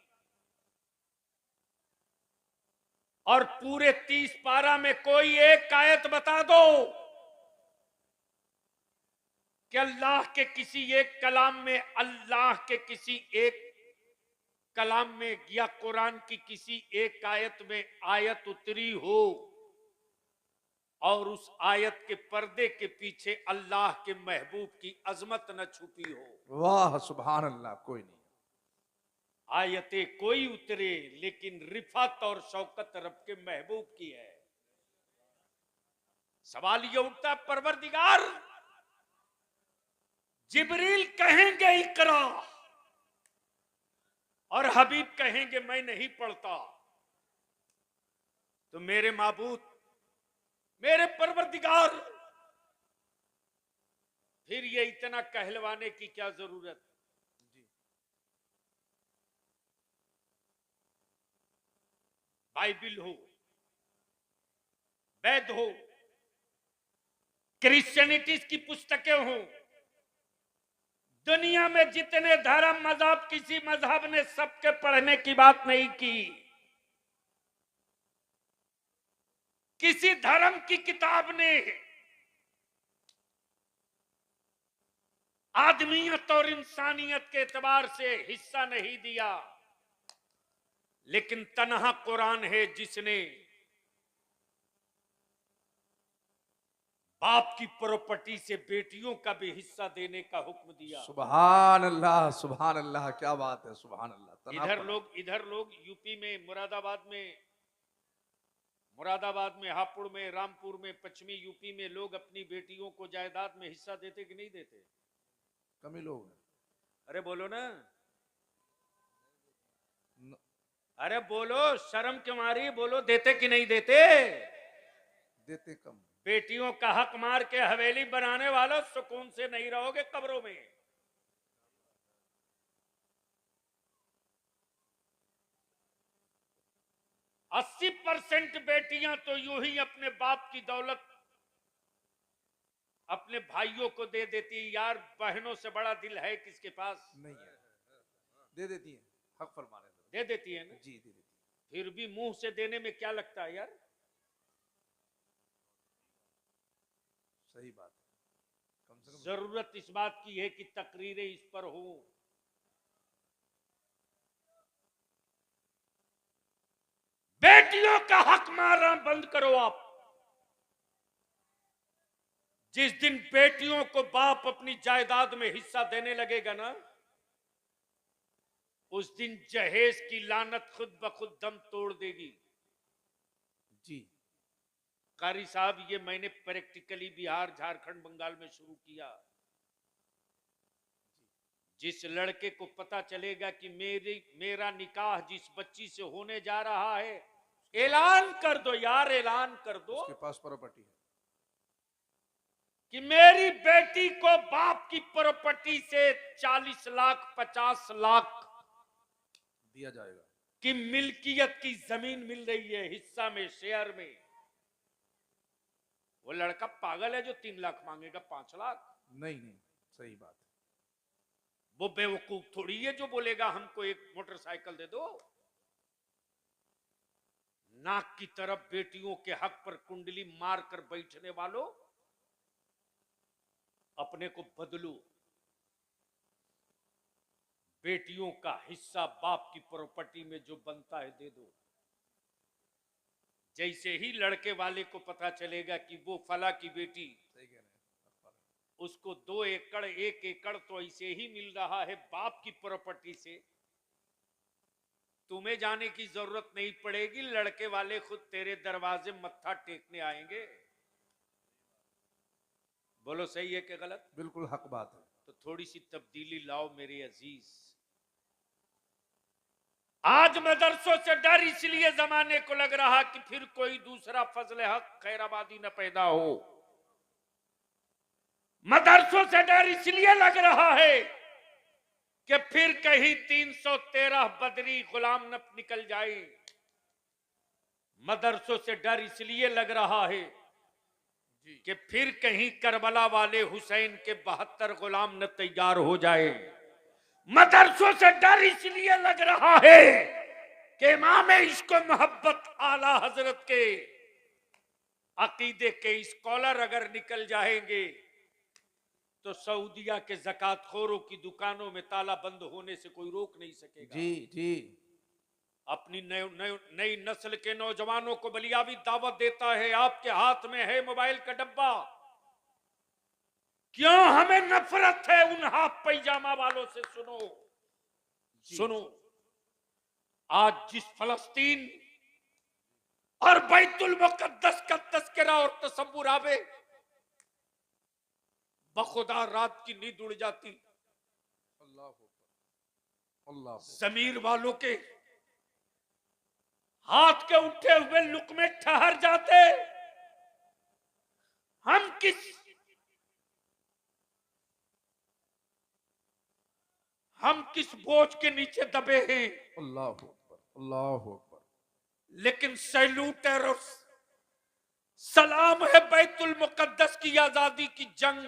A: और पूरे 30 पारा में कोई एक आयत बता दो कि अल्लाह के किसी एक कलाम में, अल्लाह के किसी एक कलाम में या कुरान की किसी एक आयत में आयत उतरी हो और उस आयत के पर्दे के पीछे अल्लाह के महबूब की अजमत न छुपी हो।
B: वाह सुभान अल्लाह, कोई नहीं।
A: आयतें कोई उतरे लेकिन रिफत और शौकत रब के महबूब की है। सवाल यह उठता, परवरदिगार, जिब्रील कहेंगे इकरा और हबीब कहेंगे मैं नहीं पढ़ता, तो मेरे माबूद, मेरे परवरदिगार, फिर ये इतना कहलवाने की क्या जरूरत? बाइबिल हो, वेद हो, क्रिश्चियनिटीज की पुस्तकें हो, दुनिया में जितने धर्म मजहब, किसी मजहब ने सबके पढ़ने की बात नहीं की। किसी धर्म की किताब ने आदमियत और इंसानियत के एतबार से हिस्सा नहीं दिया, लेकिन तन्हा कुरान है जिसने बाप की प्रॉपर्टी से बेटियों का भी हिस्सा देने का हुक्म दिया।
B: सुभान अल्लाह, क्या बात है, सुभान अल्लाह।
A: इधर लोग यूपी में, मुरादाबाद में, हापुड़ में, रामपुर में, पश्चिमी यूपी में लोग अपनी बेटियों को जायदाद में हिस्सा देते कि नहीं देते?
B: कम ही लोग हैं।
A: अरे बोलो ना, अरे बोलो, शर्म क्यों मारी, बोलो, देते कि नहीं देते?
B: देते कम।
A: बेटियों का हक मार के हवेली बनाने वालों, सुकून से नहीं रहोगे कब्रों में। और 80% बेटियां तो यूं ही अपने बाप की दौलत अपने भाइयों को दे देती। यार, बहनों से बड़ा दिल है किसके पास?
B: नहीं है, दे देती है, हक फरमाने
A: दे देती है ना।
B: जी दे देती है।
A: फिर भी मुंह से देने में क्या लगता है यार?
B: सही बात है। कम से कम
A: जरूरत इस बात की है कि तकरीरें इस पर हो, बेटियों का हक मारना बंद करो आप। जिस दिन बेटियों को बाप अपनी जायदाद में हिस्सा देने लगेगा ना, उस दिन जहेज की लानत खुद ब खुद दम तोड़ देगी।
B: जी
A: कारी साहब, ये मैंने प्रैक्टिकली बिहार, झारखंड, बंगाल में शुरू किया। जिस लड़के को पता चलेगा कि मेरा निकाह जिस बच्ची से होने जा रहा है, ऐलान कर दो यार, ऐलान कर दो
B: उसके पास प्रॉपर्टी है
A: कि मेरी बेटी को बाप की प्रॉपर्टी से 40 लाख 50 लाख
B: दिया जाएगा।
A: कि मिल्कियत की जमीन मिल रही है, हिस्सा में, शेयर में। वो लड़का पागल है जो 3 लाख मांगेगा 5 लाख।
B: नहीं नहीं, सही बात है।
A: वो बेवकूफ थोड़ी है जो बोलेगा हमको एक मोटरसाइकिल दे दो। नाक की तरफ बेटियों के हक पर कुंडली मार कर बैठने वालों, अपने को बदलो। बेटियों का हिस्सा बाप की प्रॉपर्टी में जो बनता है दे दो। जैसे ही लड़के वाले को पता चलेगा कि वो फला की बेटी,
B: सही कह रहे हैं।
A: उसको 2 एकड़ 1 एकड़ तो ऐसे ही मिल रहा है बाप की प्रॉपर्टी से, तुम्हें जाने की जरूरत नहीं पड़ेगी, लड़के वाले खुद तेरे दरवाजे मत्था टेकने आएंगे। बोलो सही है कि गलत?
B: बिल्कुल हक बात है।
A: तो थोड़ी सी तब्दीली लाओ मेरे अजीज। आज मदरसों से डर इसलिए जमाने को लग रहा कि फिर कोई दूसरा फजल हक खैराबादी न पैदा हो। मदरसों से डर इसलिए लग रहा है कि फिर कहीं 313 बदरी गुलाम न निकल जाए। मदरसों से डर इसलिए लग रहा है कि फिर कहीं करबला वाले हुसैन के 72 गुलाम न तैयार हो जाए। मदरसों से डर इसलिए लग रहा है कि इमाम इश्क मोहब्बत आला हजरत के अकीदे के स्कॉलर अगर निकल जाएंगे तो सऊदिया के ज़कात खोरों की दुकानों में ताला बंद होने से कोई रोक नहीं सकेगा।
B: जी जी।
A: अपनी नई नस्ल के नौजवानों को बलियावी दावत देता है, आपके हाथ में है मोबाइल का डब्बा। क्यों हमें नफरत है उन हाफ पैजामा वालों से? सुनो सुनो, आज जिस फलस्तीन और बैतुल मुकद्दस का तस्करा और तसव्वुर आवे, बखुदा रात की नींद उड़ जाती।
B: अल्लाह
A: जमीर वालों के हाथ के उठे हुए लुकमे ठहर जाते। हम किस बोझ के नीचे दबे हैं।
B: अल्लाह अकबर, अल्लाह अकबर।
A: लेकिन सैल्यूट और सलाम है बैतुल मुकद्दस की आजादी की जंग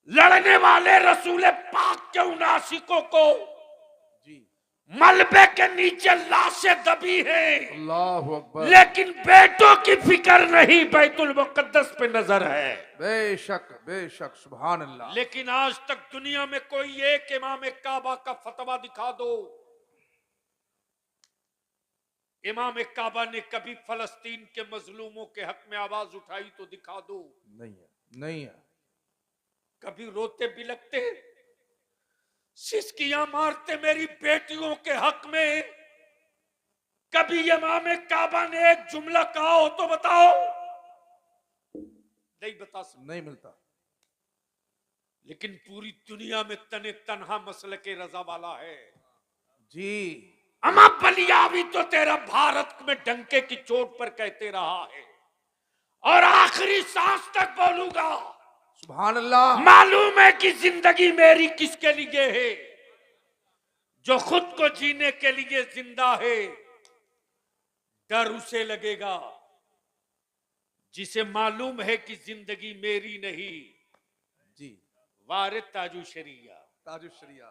A: लड़ने वाले रसूल पाक के उन आशिकों को
B: जी।
A: मलबे के नीचे लाशें दबी हैं,
B: अल्लाह अकबर।
A: लेकिन बेटों की फिक्र नहीं, बैतुल मुकद्दस पे नजर है।
B: बेशक बेशक, सुभान अल्लाह।
A: लेकिन आज तक दुनिया में कोई एक इमाम काबा का फतवा दिखा दो। इमाम काबा ने कभी फलस्तीन के मजलूमों के हक में आवाज उठाई तो दिखा दो।
B: नहीं है, नहीं है।
A: कभी रोते बिलखते सिसकियां मारते मेरी बेटियों के हक में, कभी इमाम काबा ने एक जुमला कहा हो तो बताओ? नहीं बता सकते।
B: नहीं मिलता।
A: लेकिन पूरी दुनिया में तने तन्हा मसल के रजा वाला है।
B: जी।
A: अमा बलियावी तो तेरा भारत में डंके की चोट पर कहते रहा है और आखिरी सांस तक बोलूंगा।
B: सुभान अल्लाह।
A: मालूम है कि जिंदगी मेरी किसके लिए है? जो खुद को जीने के लिए जिंदा है। डर उसे लगेगा जिसे मालूम है कि जिंदगी मेरी नहीं।
B: जी।
A: वारे ताजु शरिया,
B: ताजु शरिया।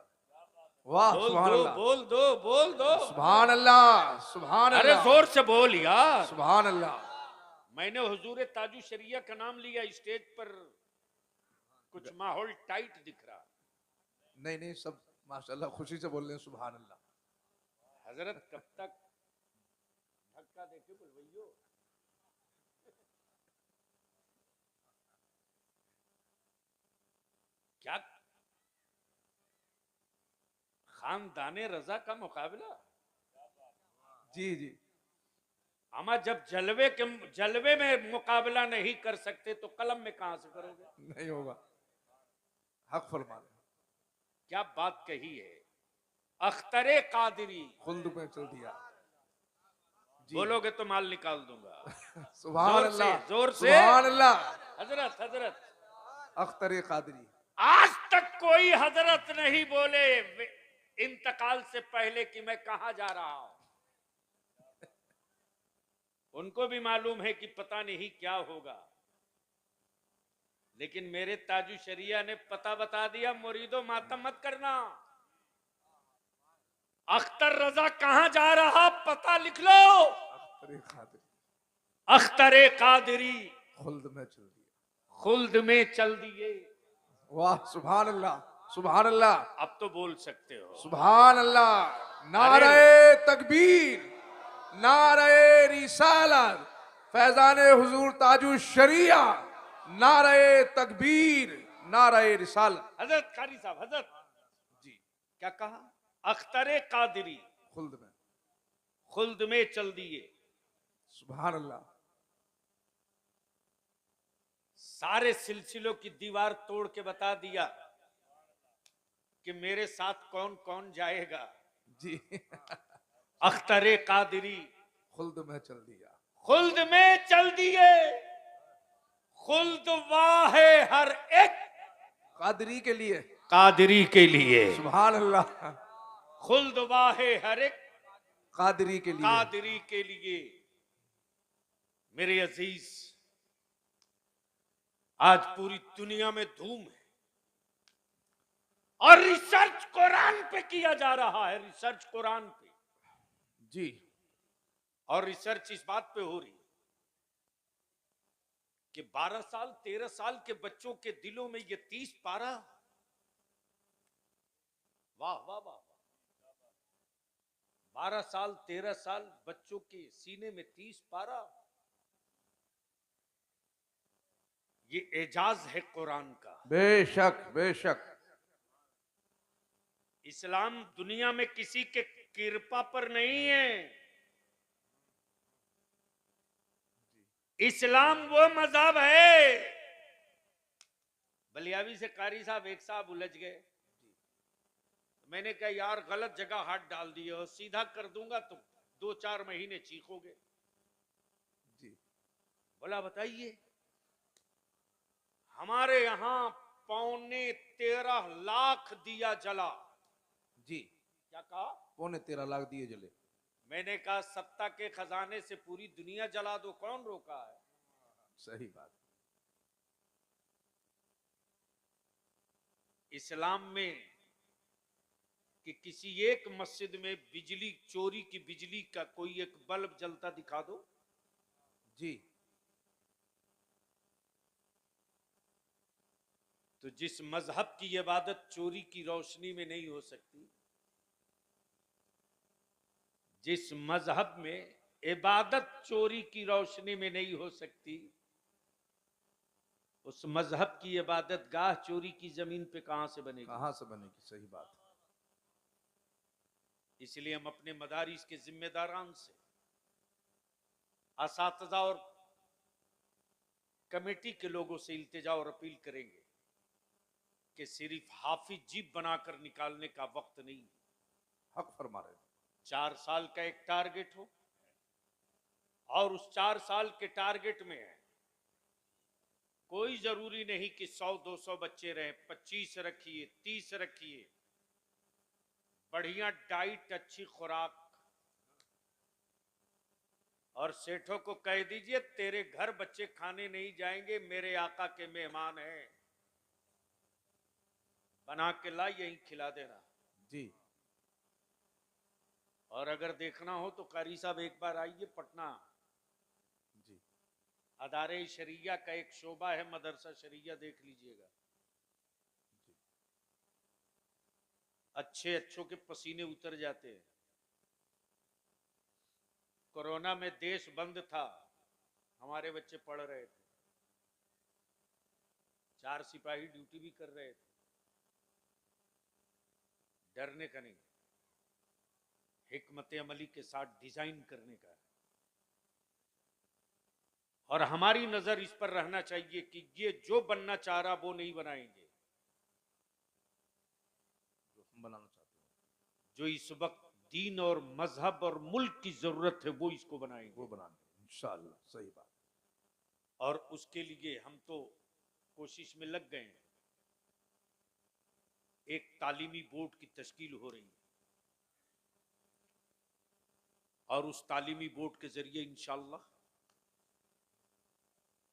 B: वाह,
A: बोल
B: सुभान
A: दो
B: अल्लाह।
A: बोल दो बोल दो।
B: सुभान अल्लाह, सुभान
A: अरे
B: अल्लाह।
A: जोर से बोल यार।
B: सुभान अल्लाह।
A: मैंने हुजूर ताजु शरिया का नाम लिया, स्टेज पर कुछ माहौल टाइट दिख रहा।
B: नहीं नहीं, सब माशाल्लाह खुशी से बोल रहे हैं। सुभान अल्लाह।
A: हजरत कब तक धक्का देके बुलवाइयो? क्या खानदाने रजा का मुकाबला?
B: जी जी।
A: अमा जब जलवे में मुकाबला नहीं कर सकते तो कलम में कहां से करोगे?
B: नहीं होगा। हक फरमा रहे।
A: क्या बात कही है। अख्तरे कादरी
B: खुल्द में चल दिया।
A: बोलोगे तो माल निकाल दूंगा।
B: सुभान अल्लाह,
A: जोर से।
B: सुभान अल्लाह।
A: हजरत हजरत
B: अख्तर कादरी।
A: आज तक कोई हजरत नहीं बोले इंतकाल से पहले कि मैं कहां जा रहा हूं। उनको भी मालूम है कि पता नहीं क्या होगा, लेकिन मेरे ताजु शरिया ने पता बता दिया, मुरीदो मातम मत करना। अख्तर रजा कहां जा रहा पता लिख लो,
B: अख्तर कादरी
A: अख्तर कादरी
B: खुल्द में चल दिया।
A: खुल्द में चल दिए।
B: वाह सुभान अल्लाह, सुभान अल्लाह,
A: अब तो बोल सकते हो।
B: सुभान अल्लाह। नारे तकबीर, नारे रिसालत, फैजाने हुजूर ताजु शरिया, नारे तकबीर, नारे रिसालत।
A: हजरत कारी साहब, हजरत
B: जी,
A: क्या कहा? अख्तर कादरी खुल्द में चल दिए।
B: सुभान अल्लाह।
A: सारे सिलसिलों की दीवार तोड़ के बता दिया कि मेरे साथ कौन कौन जाएगा।
B: जी,
A: अख्तर कादरी
B: खुल्द में चल दिया।
A: खुल्द में चल दिए। खुल्द वाहे हर एक
B: कादरी के लिए,
A: कादरी के लिए।
B: सुभान अल्लाह।
A: खुल्द वाहे हर एक
B: कादरी के लिए,
A: कादरी के लिए। मेरे अजीज, आज पूरी दुनिया में धूम है और रिसर्च कुरान पे किया जा रहा है, रिसर्च कुरान पे।
B: जी,
A: और रिसर्च इस बात पे हो रही है कि 12 साल 13 साल के बच्चों के दिलों में ये 30 पारा। वाह वाह वाह। 12 साल 13 साल बच्चों के सीने में 30 पारा, ये एजाज है कुरान का।
B: बेशक बेशक।
A: इस्लाम दुनिया में किसी के कृपा पर नहीं है। इस्लाम वो मजहब है। बलियावी से कारी साहब एक साहब उलझ गए। मैंने कहा यार गलत जगह हाथ डाल दिए और सीधा कर दूंगा तो 2-4 महीने चीखोगे।
B: जी,
A: बोला बताइए। हमारे यहां 13.25 लाख दिया जला।
B: जी,
A: क्या कहा?
B: 13.25 लाख दिए जले।
A: मैंने कहा सत्ता के खजाने से पूरी दुनिया जला दो, कौन रोका है?
B: सही बात।
A: इस्लाम में कि किसी एक मस्जिद में बिजली चोरी की बिजली का कोई एक बल्ब जलता दिखा दो।
B: जी,
A: तो जिस मजहब की इबादत चोरी की रोशनी में नहीं हो सकती, जिस मजहब में इबादत चोरी की रोशनी में नहीं हो सकती, उस मजहब की इबादत गाह चोरी की जमीन पे कहां से बनेगी?
B: कहां से बनेगी? सही बात।
A: इसलिए हम अपने मदारिस के जिम्मेदारान से, असातिज़ा और कमेटी के लोगों से इल्तिजा और अपील करेंगे कि सिर्फ हाफिज जीप बनाकर निकालने का वक्त नहीं।
B: हक फरमा रहे।
A: 4 साल का एक टारगेट हो और उस 4 साल के टारगेट में है, कोई जरूरी नहीं कि 100-200 बच्चे रहे, 25 रखिए, 30 रखिए। बढ़िया डाइट, अच्छी खुराक, और सेठों को कह दीजिए तेरे घर बच्चे खाने नहीं जाएंगे, मेरे आका के मेहमान हैं, बना के ला यहीं खिला देना।
B: जी,
A: और अगर देखना हो तो कारी साहब एक बार आइए पटना।
B: जी,
A: अदारे शरिया का एक शोबा है मदरसा शरिया, देख लीजिएगा। अच्छों के पसीने उतर जाते हैं। कोरोना में देश बंद था, हमारे बच्चे पढ़ रहे थे, 4 सिपाही ड्यूटी भी कर रहे थे। डरने का नहीं, हिकमत अमली के साथ डिजाइन करने का है। और हमारी नजर इस पर रहना चाहिए कि ये जो बनना चाह रहा वो नहीं बनाएंगे,
B: जो हम बनाना चाहते हैं,
A: जो इस वक्त दीन और मजहब और मुल्क की जरूरत है वो इसको बनाएंगे,
B: वो बनाएंगे इंशाअल्लाह। सही बात।
A: और उसके लिए हम तो कोशिश में लग गए हैं। एक तालीमी बोर्ड की तश्कील हो रही है, और उस तालीमी बोर्ड के जरिए इंशाअल्लाह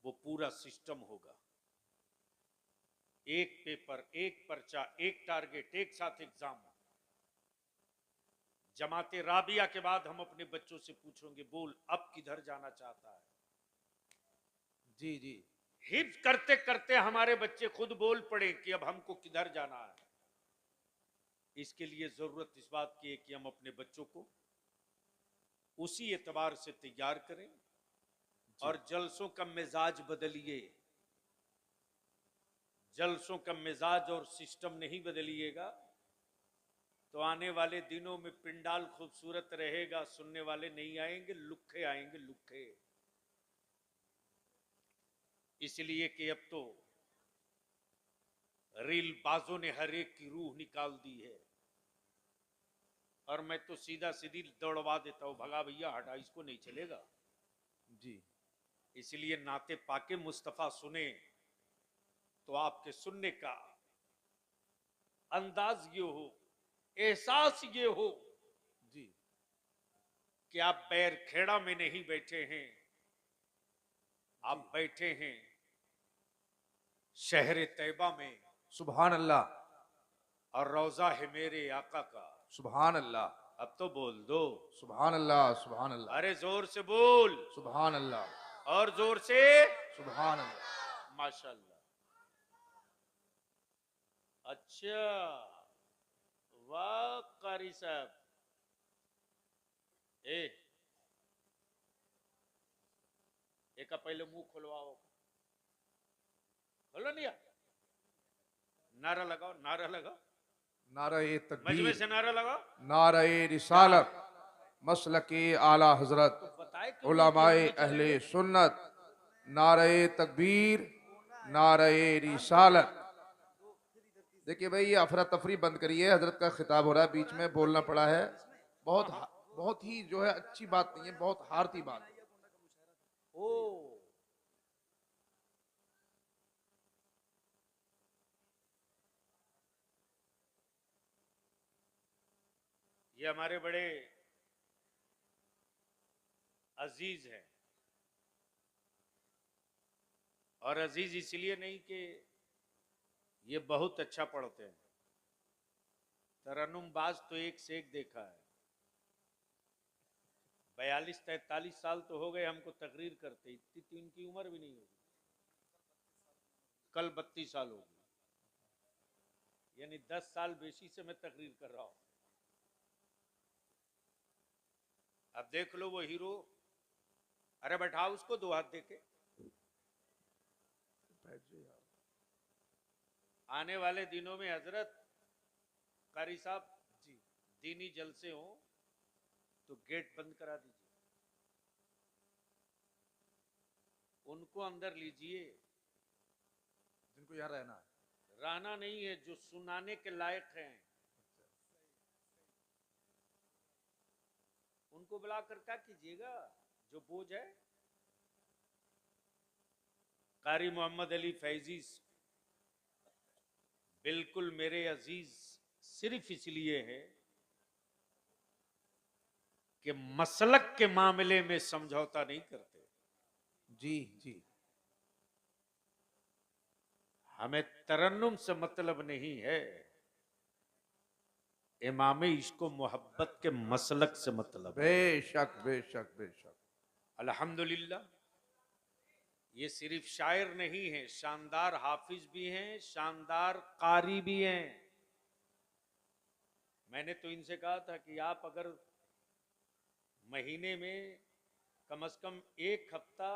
A: वो पूरा सिस्टम होगा। एक पेपर, एक पर्चा, एक टारगेट, एक साथ एग्जाम। जमाते राबिया के बाद हम अपने बच्चों से पूछेंगे, बोल अब किधर जाना चाहता है।
B: जी जी।
A: हिफ्ज करते करते हमारे बच्चे खुद बोल पड़े कि अब हमको किधर जाना है। इसके लिए जरूरत इस बात की है कि हम अपने बच्चों को उसी एतबार से तैयार करें और जलसों का मिजाज बदलिए। जलसों का मिजाज और सिस्टम नहीं बदलिएगा तो आने वाले दिनों में पिंडाल खूबसूरत रहेगा, सुनने वाले नहीं आएंगे, लुक्खे आएंगे, लुक्खे। इसलिए कि अब तो रील बाजों ने हर एक की रूह निकाल दी है और मैं तो सीधा सीधी दौड़वा देता हूं, भगा भैया हटा, इसको नहीं चलेगा।
B: जी।
A: इसलिए नाते पाके मुस्तफा सुने तो आपके सुनने का अंदाज ये हो, एहसास ये हो
B: जी
A: कि आप बैर खेड़ा में नहीं बैठे हैं, आप बैठे हैं शहर तैयबा में
B: सुभान अल्लाह।
A: और रोजा है मेरे आका का।
B: सुभान अल्लाह।
A: अब तो बोल दो,
B: सुभान अल्लाह। सुभान अल्लाह।
A: अरे जोर से बोल,
B: सुभान अल्लाह।
A: और जोर से।
B: सुभान अल्लाह।
A: माशाल्लाह। अच्छा, वाह कारी साहब। एक पहले मुंह खुलवाओ, खोलो नहीं, नारा लगाओ, नारा लगाओ,
B: नारे
A: मजमे
B: तकबीर,
A: से नारा लगाओ।
B: नारे रिसालत, मसलके आला हजरत,
A: तो बताए क्यों नहीं कि
B: उलमाए
A: हम नहीं
B: अहले
A: चलेंगे?
B: सुन्नत, नारे तकबीर, नारे रिसालत। देखिए भाई, ये अफरा तफरी बंद करिए, हजरत का खिताब हो रहा है, बीच में बोलना पड़ा है। बहुत ही जो है अच्छी बात नहीं है, बहुत हारती बात है।
A: ओ, ये हमारे बड़े अजीज हैं, और अजीज इसलिए नहीं कि ये बहुत अच्छा पढ़ते हैं, तरन्नुम बाज तो एक से एक देखा है। 42-43 साल तो हो गए हमको तकरीर करते, इतनी तो इनकी उम्र भी नहीं होगी। कल 32 साल होगी, यानी 10 साल बेशी से मैं तकरीर कर रहा हूं। अब देख लो वो हीरो, अरे बैठाओ उसको, दो हाथ देके। आने वाले दिनों में हजरत कारी साहब जी दीनी जलसे हो तो गेट बंद करा दीजिए, उनको अंदर लीजिए।
B: जिनको यहाँ रहना है,
A: रहना नहीं है, जो सुनाने के लायक हैं उनको बुलाकर क्या कीजिएगा, जो बोझ है। कारी मोहम्मद अली फैजी बिल्कुल मेरे अजीज सिर्फ इसलिए है कि मसलक के मामले में समझौता नहीं करते।
B: जी जी।
A: हमें तरन्नुम से मतलब नहीं है, इमाम इश्को मोहब्बत के मसलक से मतलब है।
B: बेशक बेशक बेशक।
A: अल्हम्दुलिल्लाह, ये सिर्फ शायर नहीं है, शानदार हाफिज भी हैं, शानदार कारी भी हैं। मैंने तो इनसे कहा था कि आप अगर महीने में कम से कम एक हफ्ता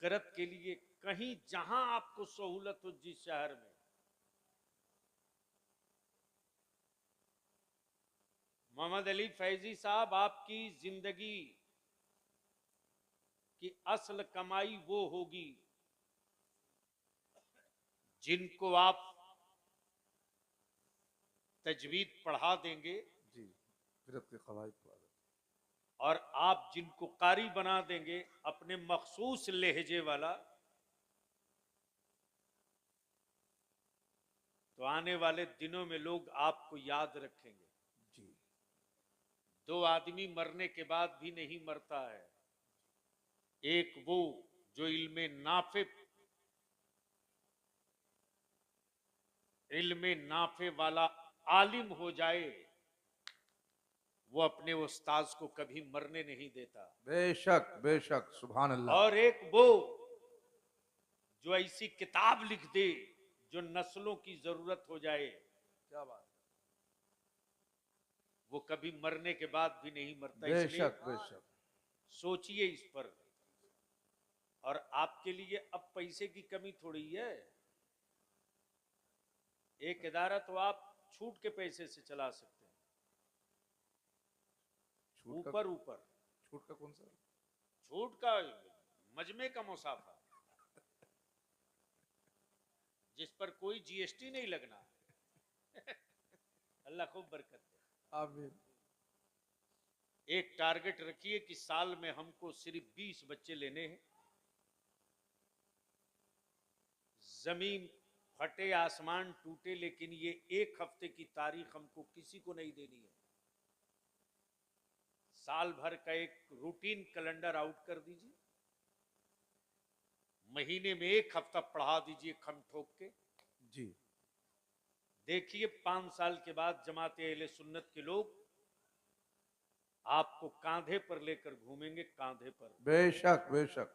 A: करत के लिए कहीं, जहां आपको सहूलत हो, जिस शहर में, मोहम्मद अली फैजी साहब, आपकी जिंदगी की असल कमाई वो होगी जिनको आप तजवीद पढ़ा देंगे
B: जी, फिरत के कवायद पढ़ा देंगे,
A: और आप जिनको कारी बना देंगे अपने मखसूस लहजे वाला, तो आने वाले दिनों में लोग आपको याद रखेंगे।
B: जी
A: दो आदमी मरने के बाद भी नहीं मरता है। एक वो जो इल्मे नाफे वाला आलिम हो जाए, वो अपने उस्ताद को कभी मरने नहीं देता।
B: बेशक बेशक, सुभान अल्लाह।
A: और एक वो जो ऐसी किताब लिख दे जो नस्लों की जरूरत हो जाए,
B: क्या बात,
A: वो कभी मरने के बाद भी नहीं मरता। इसलिए
B: बेशक बेशक।
A: सोचिए इस पर। और आपके लिए अब पैसे की कमी थोड़ी है। एक इदारा तो आप छूट के पैसे से चला सकते हैं, ऊपर ऊपर।
B: छूट का कौन सा?
A: छूट का मजमे का मुसाफा, जिस पर कोई जीएसटी नहीं लगना। अल्लाह खूब बरकत दे।
B: आमीन।
A: एक टारगेट रखिए कि साल में हमको सिर्फ 20 बच्चे लेने हैं। जमीन फटे, आसमान टूटे, लेकिन ये एक हफ्ते की तारीख हमको किसी को नहीं देनी है। साल भर का एक रूटीन कैलेंडर आउट कर दीजिए, महीने में एक हफ्ता पढ़ा दीजिए खम ठोक के
B: जी।
A: देखिए 5 साल के बाद जमात अहले सुन्नत के लोग आपको कांधे पर लेकर घूमेंगे, कांधे पर।
B: बेशक बेशक।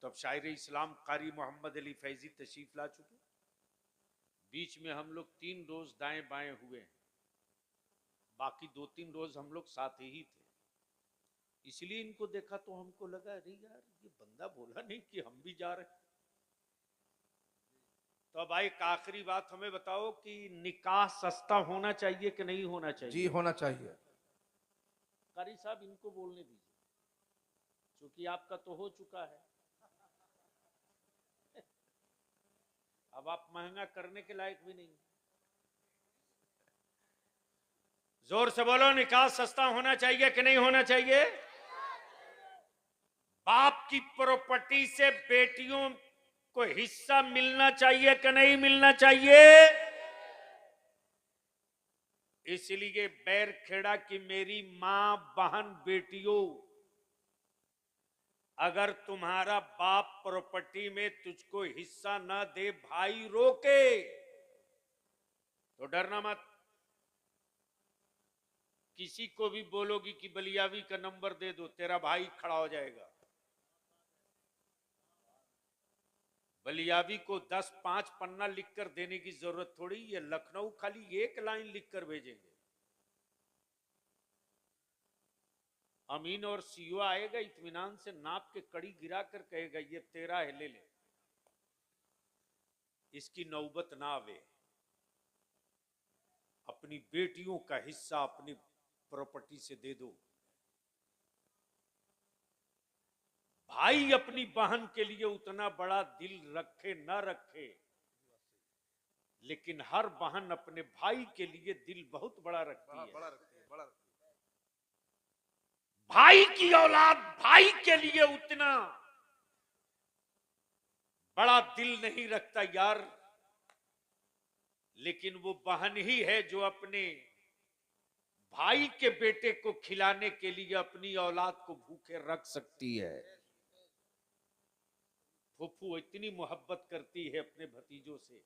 A: तब शायर इस्लाम कारी मोहम्मद अली फैजी तशरीफ ला चुके। बीच में हम लोग 3 रोज दाएं बाएं हुए, बाकी 2-3 रोज हम लोग साथ ही थे। इसलिए इनको देखा तो हमको लगा, अरे यार ये बंदा बोला नहीं कि हम भी जा रहे। तो अब एक आखिरी बात हमें बताओ कि निकाह सस्ता होना चाहिए कि नहीं होना चाहिए?
B: जी होना चाहिए।
A: कारी साहब इनको बोलने दीजिए, क्योंकि आपका तो हो चुका है। अब आप महंगा करने के लायक भी नहीं। जोर से बोलो, निकाह सस्ता होना चाहिए कि नहीं होना चाहिए? बाप की प्रॉपर्टी से बेटियों को हिस्सा मिलना चाहिए कि नहीं मिलना चाहिए? इसलिए बैरखेड़ा की मेरी मां, बहन, बेटियों, अगर तुम्हारा बाप प्रॉपर्टी में तुझको हिस्सा न दे, भाई रोके, तो डरना मत। किसी को भी बोलोगी कि बलियावी का नंबर दे दो, तेरा भाई खड़ा हो जाएगा। बलियावी को 10-5 पन्ना लिखकर देने की जरूरत थोड़ी है। लखनऊ खाली 1 लाइन लिखकर भेजेंगे। अमीन और सीओ आएगा, इत्मीनान से नाप के कड़ी गिरा कर कहेगा ये तेरा है, ले ले। इसकी नौबत ना आवे। अपनी बेटियों का हिस्सा अपनी प्रॉपर्टी से दे दो। भाई अपनी बहन के लिए उतना बड़ा दिल रखे न रखे, लेकिन हर बहन अपने भाई के लिए दिल बहुत बड़ा रखती है। भाई की औलाद भाई के लिए उतना बड़ा दिल नहीं रखता यार, लेकिन वो बहन ही है जो अपने भाई के बेटे को खिलाने के लिए अपनी औलाद को भूखे रख सकती है। फुफू इतनी मोहब्बत करती है अपने भतीजों से,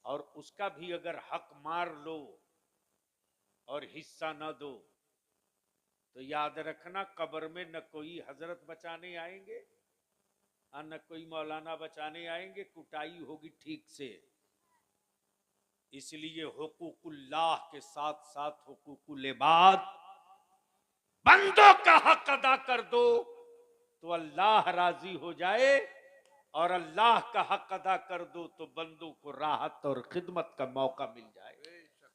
A: और उसका भी अगर हक मार लो और हिस्सा न दो, तो याद रखना कब्र में न कोई हजरत बचाने आएंगे और न कोई मौलाना बचाने आएंगे। कुटाई होगी ठीक से। इसलिए हुकूकुल्लाह के साथ साथ हुकूकुल इबाद, बंदों का हक अदा कर दो तो अल्लाह राजी हो जाए, और अल्लाह का हक अदा कर दो तो बंदों को राहत और खिदमत का मौका मिल जाए।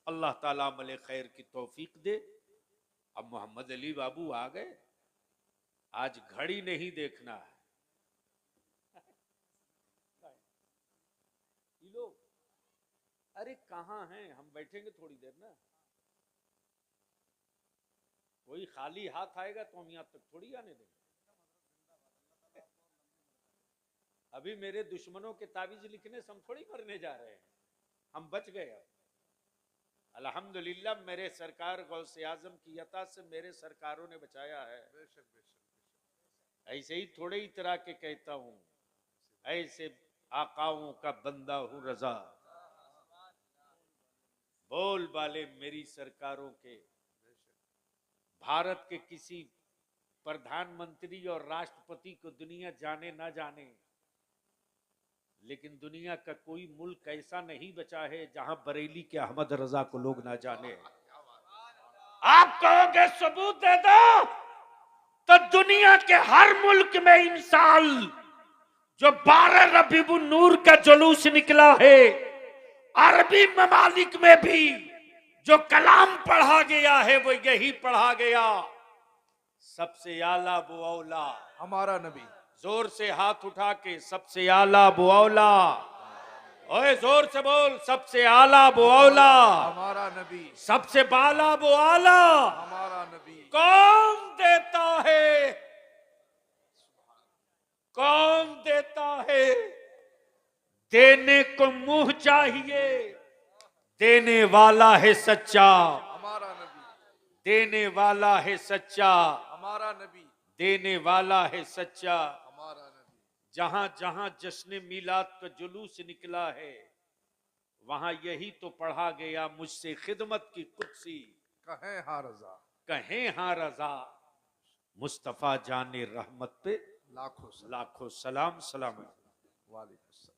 A: अल्लाह ताला अमल खैर की तौफीक दे। अब मोहम्मद अली बाबू आ गए, आज घड़ी नहीं देखना है। ये लोग अरे कहां हैं? हम बैठेंगे थोड़ी देर ना। कोई खाली हाथ आएगा तो हम यहां तक थोड़ी आने देंगे। अभी मेरे दुश्मनों के ताबीज लिखने से हम थोड़ी मरने जा रहे हैं। हम बच गए। अब अल्हम्दुलिल्लाह मेरे सरकार गौसे आजम की अता से मेरे सरकारों ने बचाया है। ऐसे ही थोड़े ही तरह के कहता हूं, ऐसे आकाओं का बंदा हूं रजा, बोल वाले मेरी सरकारों के। भारत के किसी प्रधानमंत्री और राष्ट्रपति को दुनिया जाने ना जाने, लेकिन दुनिया का कोई मुल्क ऐसा नहीं बचा है जहां बरेली के अहमद रजा को लोग ना जाने। आप कहोगे सबूत दे दो, तो दुनिया के हर मुल्क में इन साल जो 12 रबीउन नूर का जुलूस निकला है, अरबी ममालिक में भी जो कलाम पढ़ा गया है वो यही पढ़ा गया, सबसे आला वो औला।
B: हमारा नबी।
A: जोर से हाथ उठा के, सबसे आला वो औला। ओए जोर से बोल, सबसे आला वो औला,
B: हमारा नबी।
A: सबसे बाला वो आला।
B: हमारा नबी।
A: कौन देता है, कौन देता है? देने को मुंह चाहिए, देने वाला है सच्चा।
B: हमारा नबी।
A: देने वाला है सच्चा,
B: हमारा नबी।
A: देने वाला है सच्चा।
B: हमारा नबी।
A: जहां जहां जश्न मिलाद का जुलूस निकला है, वहां यही तो पढ़ा गया, मुझसे खिदमत की कुर्सी
B: कहें हाँ रजा।
A: कहें हाँ रजा। मुस्तफा जाने रहमत पे
B: लाखों सलाम।
A: लाखों सलाम। सलाम।
B: वालेकुम सलाम।